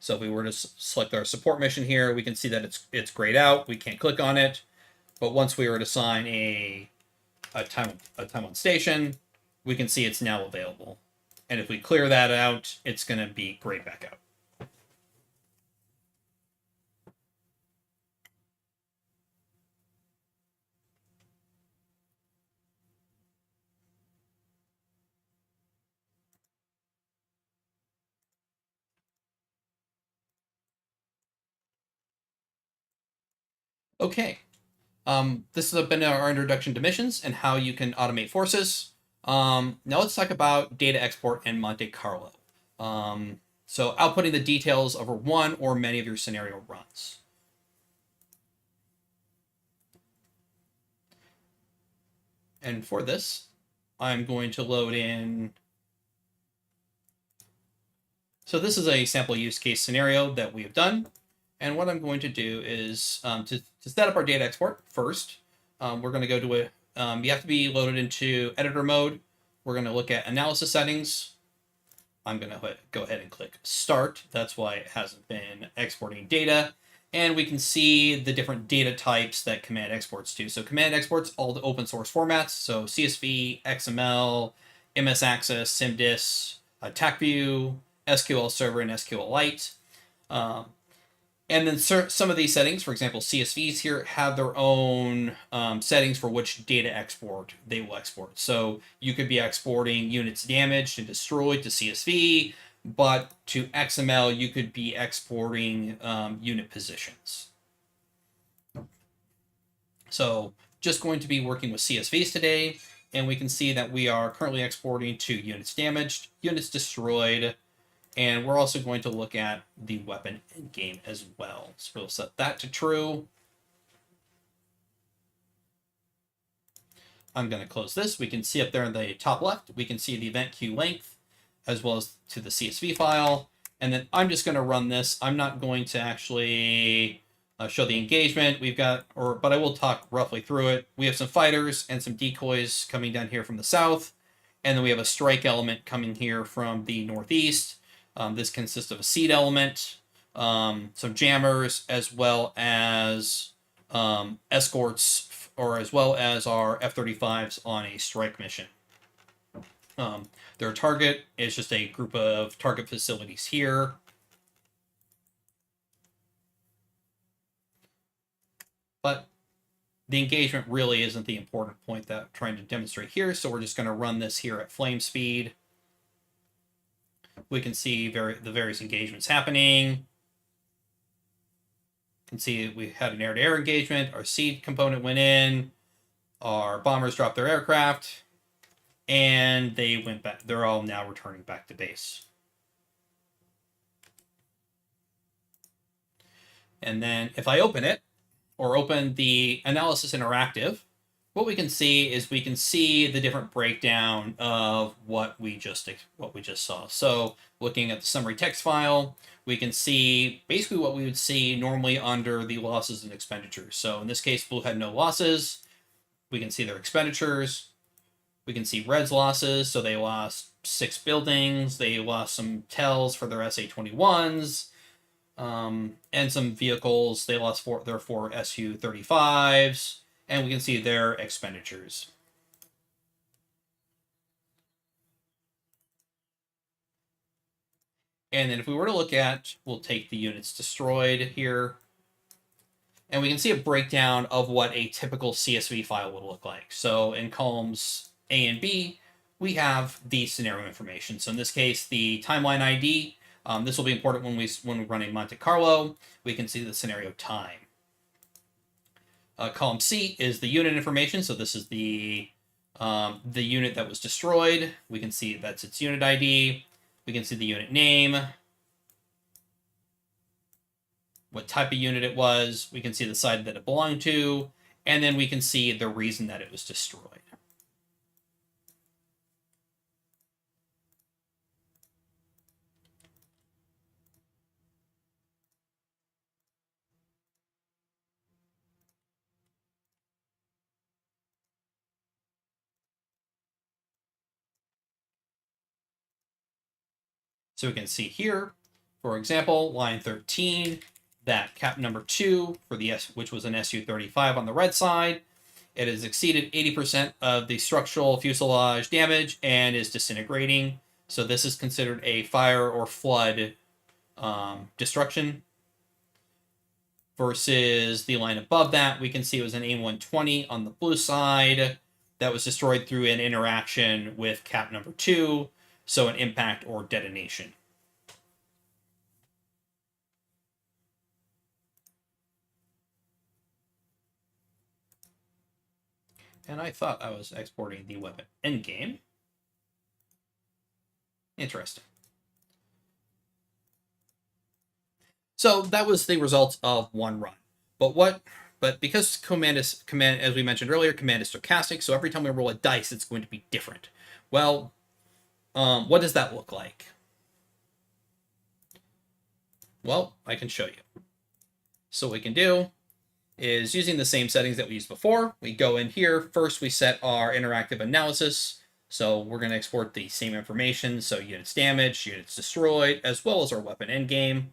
[SPEAKER 1] So if we were to select our support mission here, we can see that it's grayed out. We can't click on it. But once we were to assign a time on station, we can see it's now available. And if we clear that out, it's going to be grayed back out. Okay. This has been our introduction to missions and how you can automate forces. Now let's talk about data export and Monte Carlo. So outputting the details over one or many of your scenario runs. And for this, I'm going to load in. So this is a sample use case scenario that we have done. And what I'm going to do is to set up our data export first, we're going to go to you have to be loaded into editor mode. We're going to look at analysis settings. I'm going to go ahead and click start. That's why it hasn't been exporting data. And we can see the different data types that command exports to. So command exports all the open source formats. So CSV, XML, MS Access, SIMDIS, TACView, SQL Server, and SQLite. And then some of these settings, for example, CSVs here, have their own settings for which data export they will export. So you could be exporting units damaged and destroyed to CSV, but to XML, you could be exporting unit positions. So just going to be working with CSVs today, and we can see that we are currently exporting to units damaged, units destroyed, and we're also going to look at the weapon endgame as well. So we'll set that to true. I'm going to close this. We can see up there in the top left, we can see the event queue length as well as to the CSV file. And then I'm just going to run this. I'm not going to actually show the engagement. But I will talk roughly through it. We have some fighters and some decoys coming down here from the south. And then we have a strike element coming here from the northeast. This consists of a seed element, some jammers, as well as escorts, or as well as our F-35s on a strike mission. Their target is just a group of target facilities here. But the engagement really isn't the important point that I'm trying to demonstrate here, so we're just going to run this here at flame speed. We can see the various engagements happening. You can see we had an air-to-air engagement. Our seed component went in. Our bombers dropped their aircraft. And they went back. They're all now returning back to base. And then if I open it, or open the analysis interactive, what we can see is we can see the different breakdown of what we just saw. So looking at the summary text file, we can see basically what we would see normally under the losses and expenditures. So in this case, Blue had no losses. We can see their expenditures. We can see Red's losses. So they lost 6 buildings. They lost some tells for their SA-21s. And some vehicles. They lost their 4 Su-35s. And we can see their expenditures. And then if we were to look at, we'll take the units destroyed here. And we can see a breakdown of what a typical CSV file would look like. So in columns A and B, we have the scenario information. So in this case, the timeline ID. This will be important when we run a Monte Carlo. We can see the scenario time. Column C is the unit information. So this is the unit that was destroyed. We can see that's its unit ID. We can see the unit name, what type of unit it was. We can see the side that it belonged to, and then we can see the reason that it was destroyed. So we can see here, for example, line 13, that cap number 2 for the which was an Su-35 on the red side, it has exceeded 80% of the structural fuselage damage and is disintegrating. So this is considered a fire or flood destruction. Versus the line above that, we can see it was an A-120 on the blue side that was destroyed through an interaction with cap number 2. So an impact or detonation. And I thought I was exporting the weapon endgame. Interesting. So that was the result of one run. But because command, as we mentioned earlier, command is stochastic, so every time we roll a dice, it's going to be different. Well, what does that look like? Well, I can show you. So what we can do is, using the same settings that we used before, we go in here. First, we set our interactive analysis. So we're going to export the same information. So units damaged, units destroyed, as well as our weapon endgame.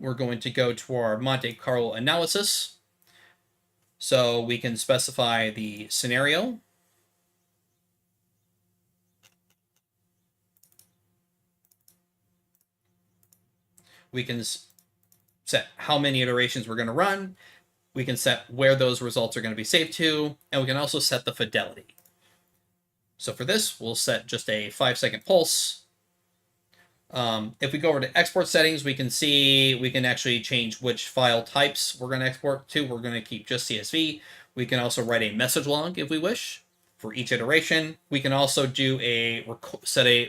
[SPEAKER 1] We're going to go to our Monte Carlo analysis. So we can specify the scenario. We can set how many iterations we're going to run. We can set where those results are going to be saved to, and we can also set the fidelity. So for this, we'll set just a 5-second pulse. If we go over to export settings, we can see we can actually change which file types we're going to export to. We're going to keep just CSV. We can also write a message log if we wish for each iteration. We can also do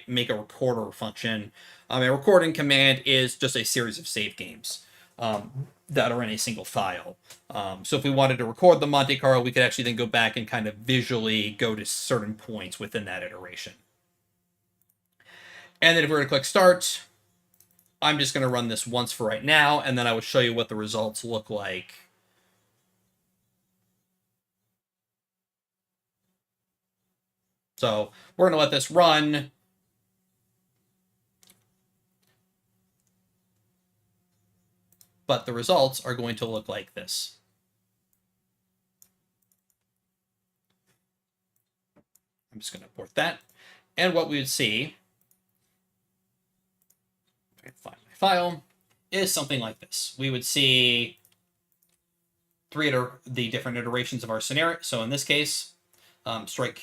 [SPEAKER 1] make a recorder function. A recording command is just a series of save games that are in a single file. So if we wanted to record the Monte Carlo, we could actually then go back and kind of visually go to certain points within that iteration. And then if we were to click start, I'm just going to run this once for right now, and then I will show you what the results look like. So we're going to let this run. But the results are going to look like this. I'm just going to import that. And what we would see, if I can find my file, is something like this. We would see the different iterations of our scenario. So in this case, strike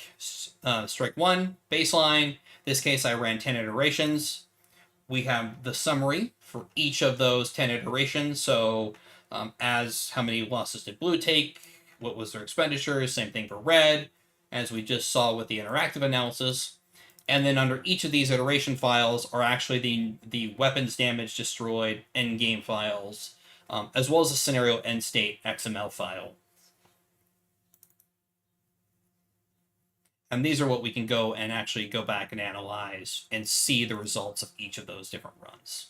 [SPEAKER 1] one, baseline. This case, I ran 10 iterations. We have the summary for each of those 10 iterations. So as how many losses did blue take, what was their expenditures, same thing for red, as we just saw with the interactive analysis. And then under each of these iteration files are actually the weapons damage destroyed end-game files, as well as a scenario end state XML file. And these are what we can go and actually go back and analyze and see the results of each of those different runs.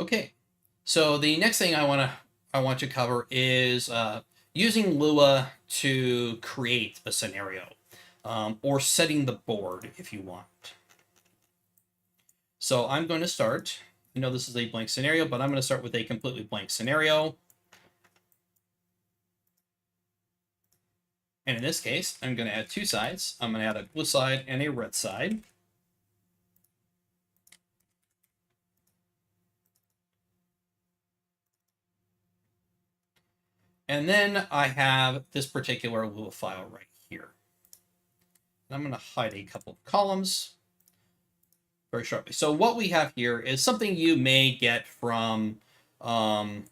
[SPEAKER 1] Okay, so the next thing I want to cover is using Lua to create a scenario, or setting the board if you want. So I'm going to start. I know this is a blank scenario, but I'm going to start with a completely blank scenario. And in this case, I'm going to add two sides. I'm going to add a blue side and a red side. And then I have this particular Lua file right here. And I'm going to hide a couple of columns very shortly. So what we have here is something you may get from an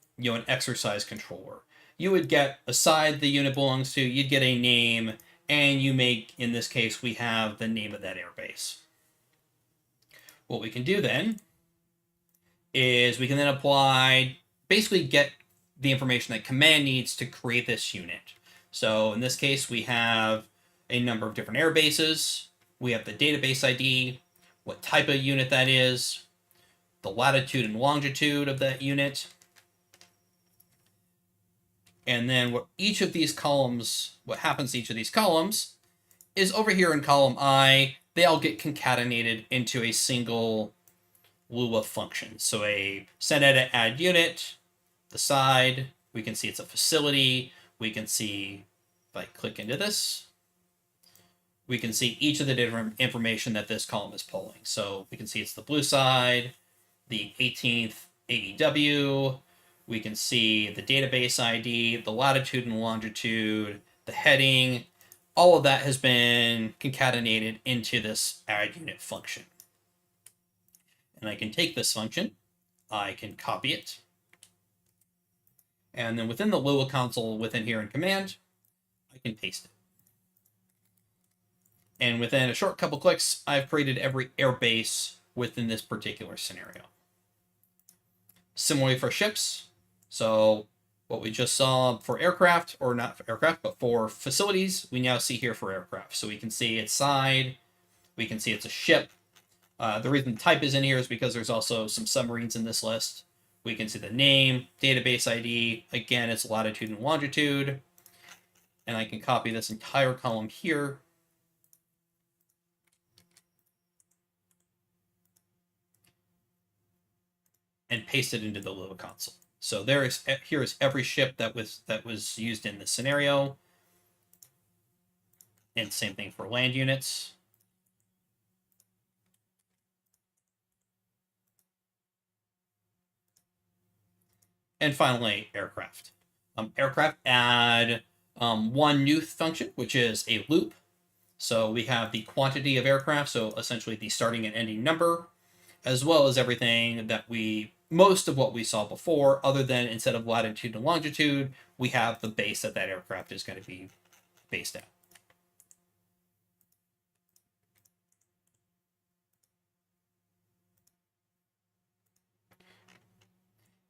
[SPEAKER 1] exercise controller. You would get a side the unit belongs to, you'd get a name, and you make, in this case, we have the name of that airbase. What we can do then is we can then apply, basically get the information that command needs to create this unit. So in this case, we have a number of different air bases. We have the database ID, what type of unit that is, the latitude and longitude of that unit. And then what each of these columns, what happens to each of these columns is over here in column I, they all get concatenated into a single Lua function. So a set edit add unit, the side, we can see it's a facility. We can see, if I click into this, we can see each of the different information that this column is pulling. So we can see it's the blue side, the 18th AEW, we can see the database ID, the latitude and longitude, the heading, all of that has been concatenated into this add unit function. And I can take this function, I can copy it, and then within the Lua console within here in command, I can paste it. And within a short couple clicks, I've created every airbase within this particular scenario. Similarly for ships, so what we just saw for aircraft, or not for aircraft, but for facilities, we now see here for aircraft. So we can see its side, we can see it's a ship. The reason the type is in here is because there's also some submarines in this list. We can see the name, database ID, again, it's latitude and longitude. And I can copy this entire column here. And paste it into the Lua console. So here is every ship that was used in this scenario. And same thing for land units. And finally, aircraft. Aircraft add one new function, which is a loop. So we have the quantity of aircraft, so essentially the starting and ending number, as well as everything that we most of what we saw before, other than instead of latitude and longitude, we have the base that that aircraft is going to be based at.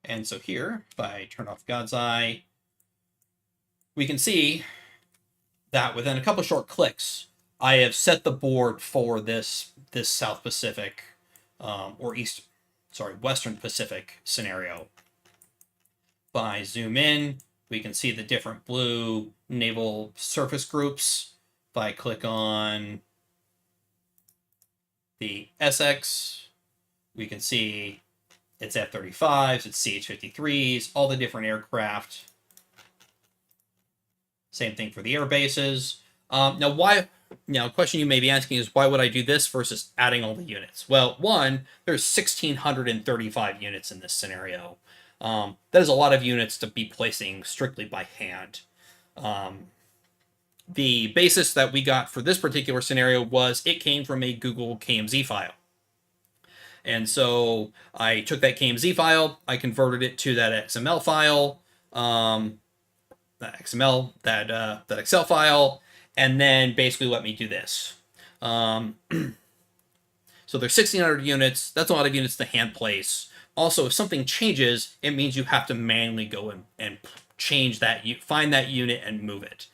[SPEAKER 1] And so here, if I turn off God's Eye, we can see that within a couple short clicks, I have set the board for this South Pacific or Western Pacific scenario. If I zoom in, we can see the different blue naval surface groups. If I click on the SX, we can see it's F-35s, it's CH-53s, all the different aircraft. Same thing for the air bases. Now, a question you may be asking is, why would I do this versus adding all the units? Well, one, there's 1,635 units in this scenario. That is a lot of units to be placing strictly by hand. The basis that we got for this particular scenario was it came from a Google KMZ file. And so I took that KMZ file, I converted it to that XML file, that Excel file, and then basically let me do this. So there's 1,600 units. That's a lot of units to hand place. Also, if something changes, it means you have to manually go and change that, find that unit and move it,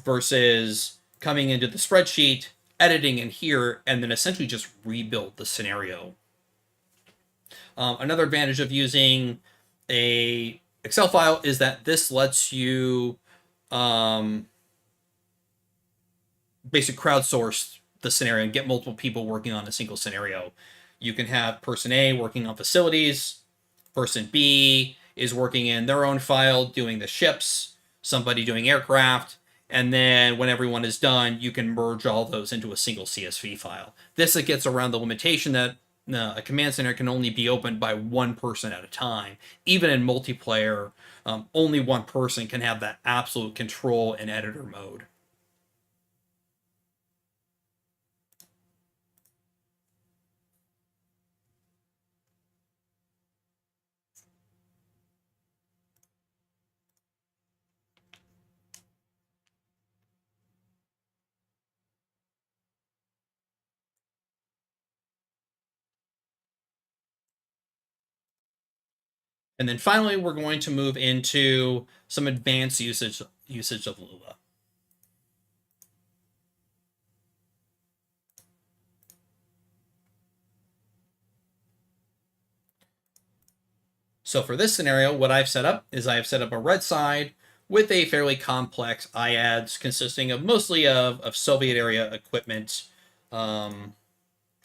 [SPEAKER 1] versus coming into the spreadsheet, editing in here, and then essentially just rebuild the scenario. Another advantage of using a Excel file is that this lets you basically crowdsource the scenario and get multiple people working on a single scenario. You can have person A working on facilities, person B is working in their own file doing the ships, somebody doing aircraft, and then when everyone is done, you can merge all those into a single CSV file. This gets around the limitation that a command center can only be opened by one person at a time. Even in multiplayer, only one person can have that absolute control in editor mode. And then finally, we're going to move into some advanced usage of Lua. So for this scenario, what I've set up is I've set up a red side with a fairly complex IADS consisting of mostly of Soviet area equipment. So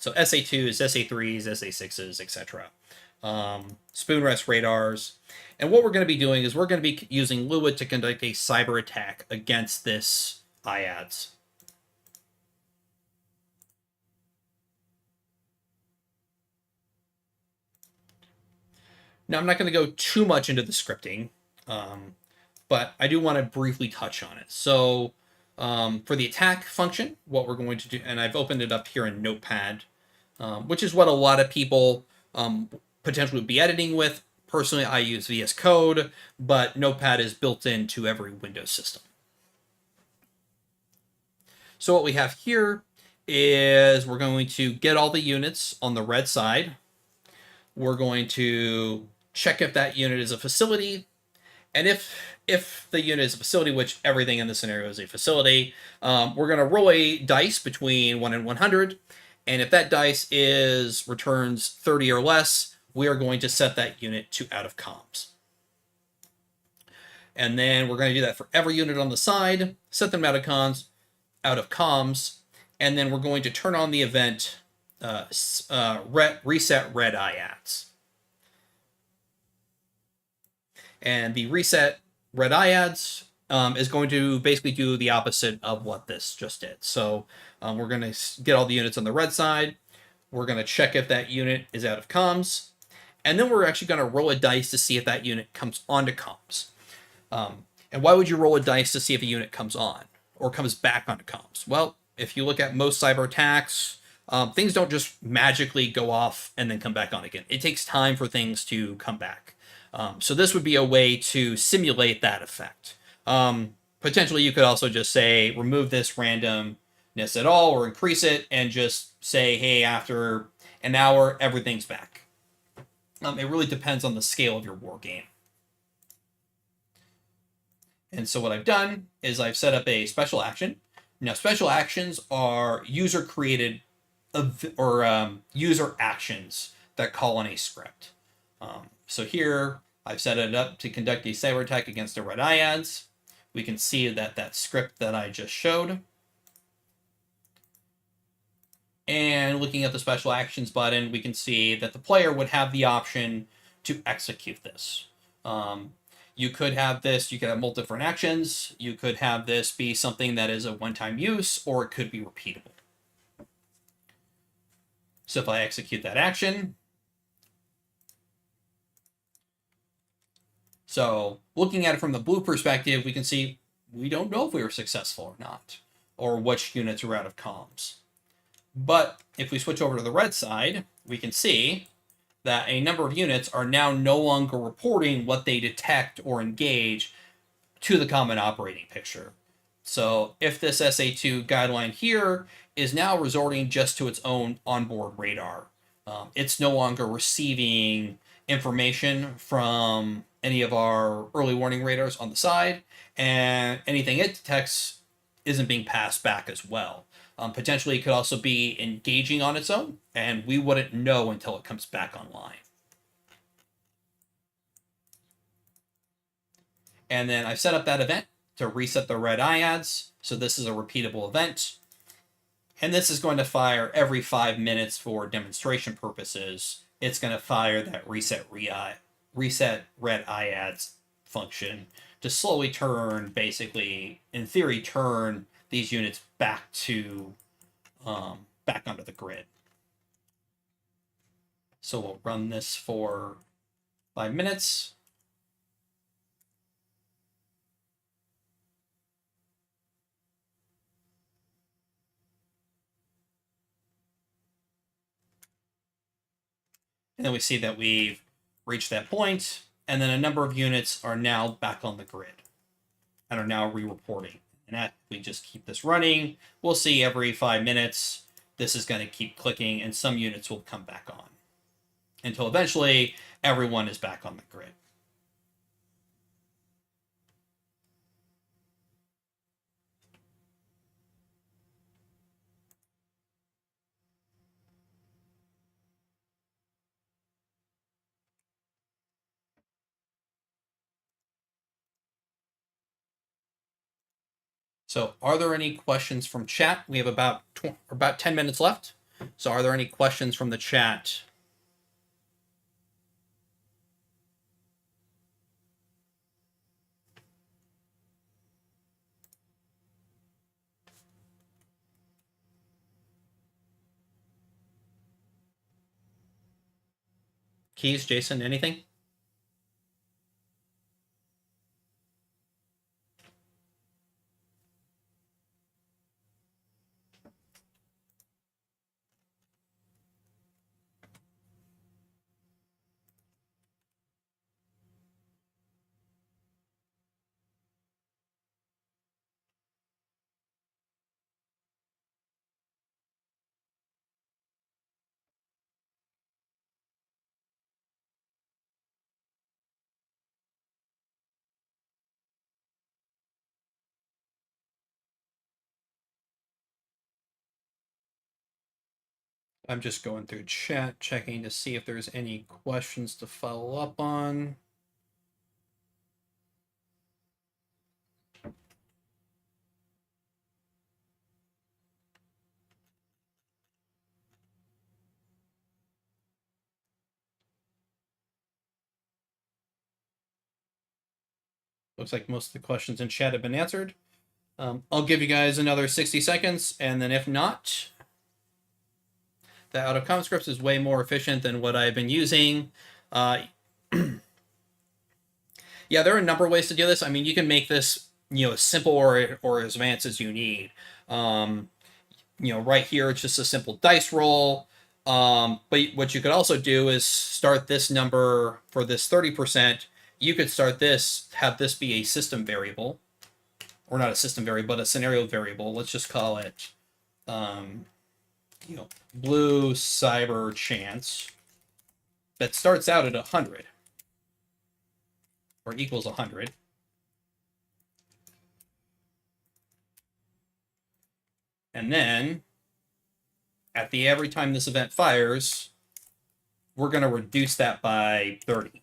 [SPEAKER 1] SA2s, SA3s, SA6s, etc. Spoon rest radars. And what we're going to be doing is we're going to be using Lua to conduct a cyber attack against this IADS. Now, I'm not going to go too much into the scripting, but I do want to briefly touch on it. So for the attack function, what we're going to do, and I've opened it up here in Notepad, which is what a lot of people potentially would be editing with. Personally, I use VS Code, but Notepad is built into every Windows system. So what we have here is we're going to get all the units on the red side. We're going to check if that unit is a facility. And if the unit is a facility, which everything in the scenario is a facility, we're going to roll a dice between 1 and 100. And if that dice returns 30 or less, we are going to set that unit to out of comms. And then we're going to do that for every unit on the side, set them out of comms, and then we're going to turn on the event reset red IADS. And the reset red IADS is going to basically do the opposite of what this just did. So we're going to get all the units on the red side. We're going to check if that unit is out of comms. And then we're actually going to roll a dice to see if that unit comes onto comms. And why would you roll a dice to see if a unit comes on or comes back onto comms? Well, if you look at most cyber attacks, things don't just magically go off and then come back on again. It takes time for things to come back. So this would be a way to simulate that effect. Potentially, you could also just say remove this randomness at all, or increase it, and just say, hey, after an hour, everything's back. It really depends on the scale of your war game. And so what I've done is I've set up a special action. Now, special actions are user-created or user actions that call on a script. So here, I've set it up to conduct a cyber attack against the red iads. We can see that script that I just showed. And looking at the special actions button, we can see that the player would have the option to execute this. You could have this, you could have multiple different actions. You could have this be something that is a one-time use, or it could be repeatable. So if I execute that action, so looking at it from the blue perspective, we can see we don't know if we were successful or not, or which units are out of comms. But if we switch over to the red side, we can see that a number of units are now no longer reporting what they detect or engage to the common operating picture. So if this SA2 guideline here is now resorting just to its own onboard radar, it's no longer receiving information from any of our early warning radars on the side, and anything it detects isn't being passed back as well. Potentially, it could also be engaging on its own, and we wouldn't know until it comes back online. And then I've set up that event to reset the red iads. So this is a repeatable event. And this is going to fire every 5 minutes for demonstration purposes. It's going to fire that reset red iads function to slowly turn, basically, in theory, turn these units back to back onto the grid. So we'll run this for 5 minutes. And then we see that we've reached that point, and then a number of units are now back on the grid and are now re-reporting. And we just keep this running, we'll see every 5 minutes, this is going to keep clicking, and some units will come back on until eventually everyone is back on the grid. So are there any questions from chat? We have about 10 minutes left. So are there any questions from the chat? Keys, Jason, anything? I'm just going through chat, checking to see if there's any questions to follow up on. Looks like most of the questions in chat have been answered. I'll give you guys another 60 seconds, and then if not, the out-of-com scripts is way more efficient than what I've been using. Yeah, there are a number of ways to do this. I mean, you can make this, as simple or as advanced as you need. right here it's just a simple dice roll. But what you could also do is start this number for this 30%. You could start this, have this be a system variable, or not a system variable, but a scenario variable. Let's just call it, blue cyber chance that starts out at 100 or equals 100. And then at the every time this event fires, we're going to reduce that by 30.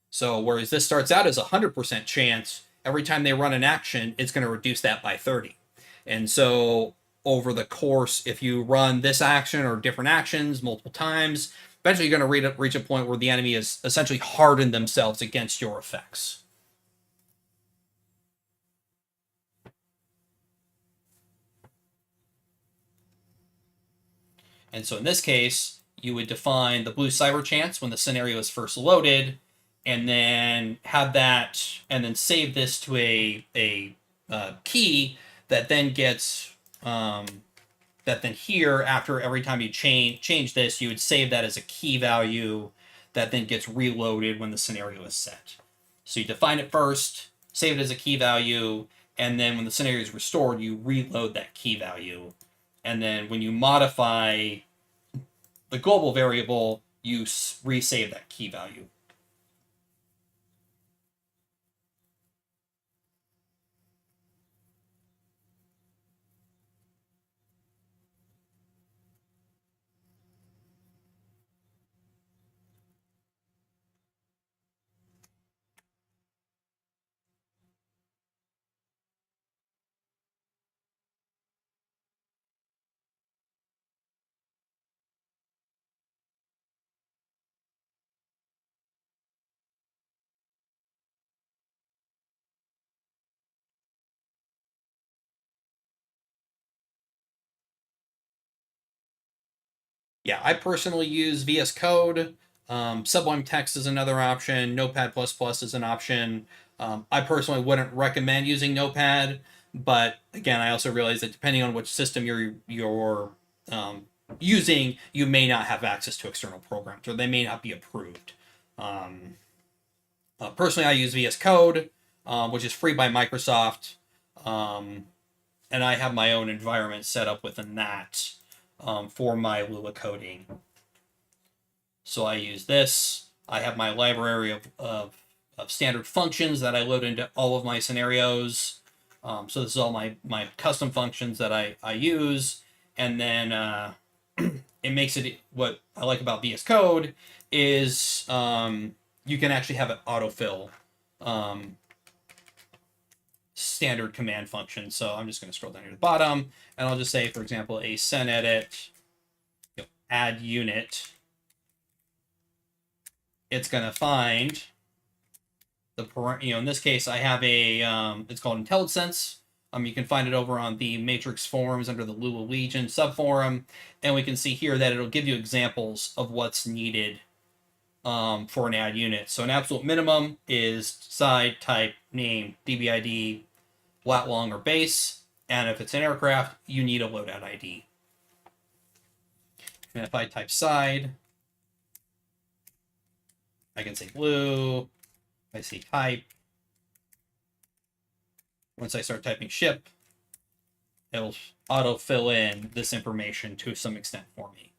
[SPEAKER 1] So whereas this starts out as a 100% chance, every time they run an action, it's going to reduce that by 30. And so over the course, if you run this action or different actions multiple times, eventually you're going to reach a point where the enemy has essentially hardened themselves against your effects. And so in this case, you would define the blue cyber chance when the scenario is first loaded, and then have that, and then save this to a key that then gets that then here, after every time you change this, you would save that as a key value that then gets reloaded when the scenario is set. So you define it first, save it as a key value, and then when the scenario is restored, you reload that key value. And then when you modify the global variable, you resave that key value. Yeah, I personally use VS Code. Sublime Text is another option. Notepad++ is an option. I personally wouldn't recommend using Notepad, but again, I also realize that depending on which system you're using, you may not have access to external programs, or they may not be approved. Personally, I use VS Code, which is free by Microsoft, and I have my own environment set up within that. For my Lua coding. So I use this. I have my library of standard functions that I load into all of my scenarios. So this is all my custom functions that I use. And then it makes it, what I like about VS Code is you can actually have it autofill standard command function. So I'm just going to scroll down here to the bottom, and I'll just say, for example, a sen edit add unit. It's going to find the in this case I have a it's called IntelliSense. You can find it over on the Matrix forums under the Lua Legion subforum, and we can see here that it'll give you examples of what's needed for an add unit. So an absolute minimum is side, type, name, DBID, lat long, or base, and if it's an aircraft, you need a loadout ID. And if I type side, I can say blue. I see type. Once I start typing ship, it'll auto fill in this information to some extent for me.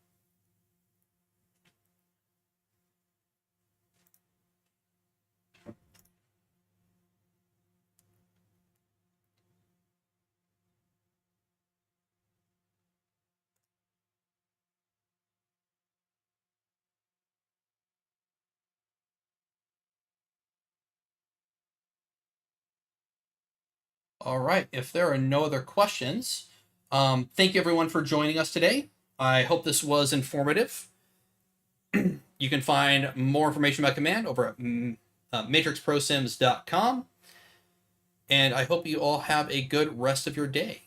[SPEAKER 1] All right, if there are no other questions, thank you everyone for joining us today. I hope this was informative. You can find more information about Command over at matrixprosims.com. And I hope you all have a good rest of your day.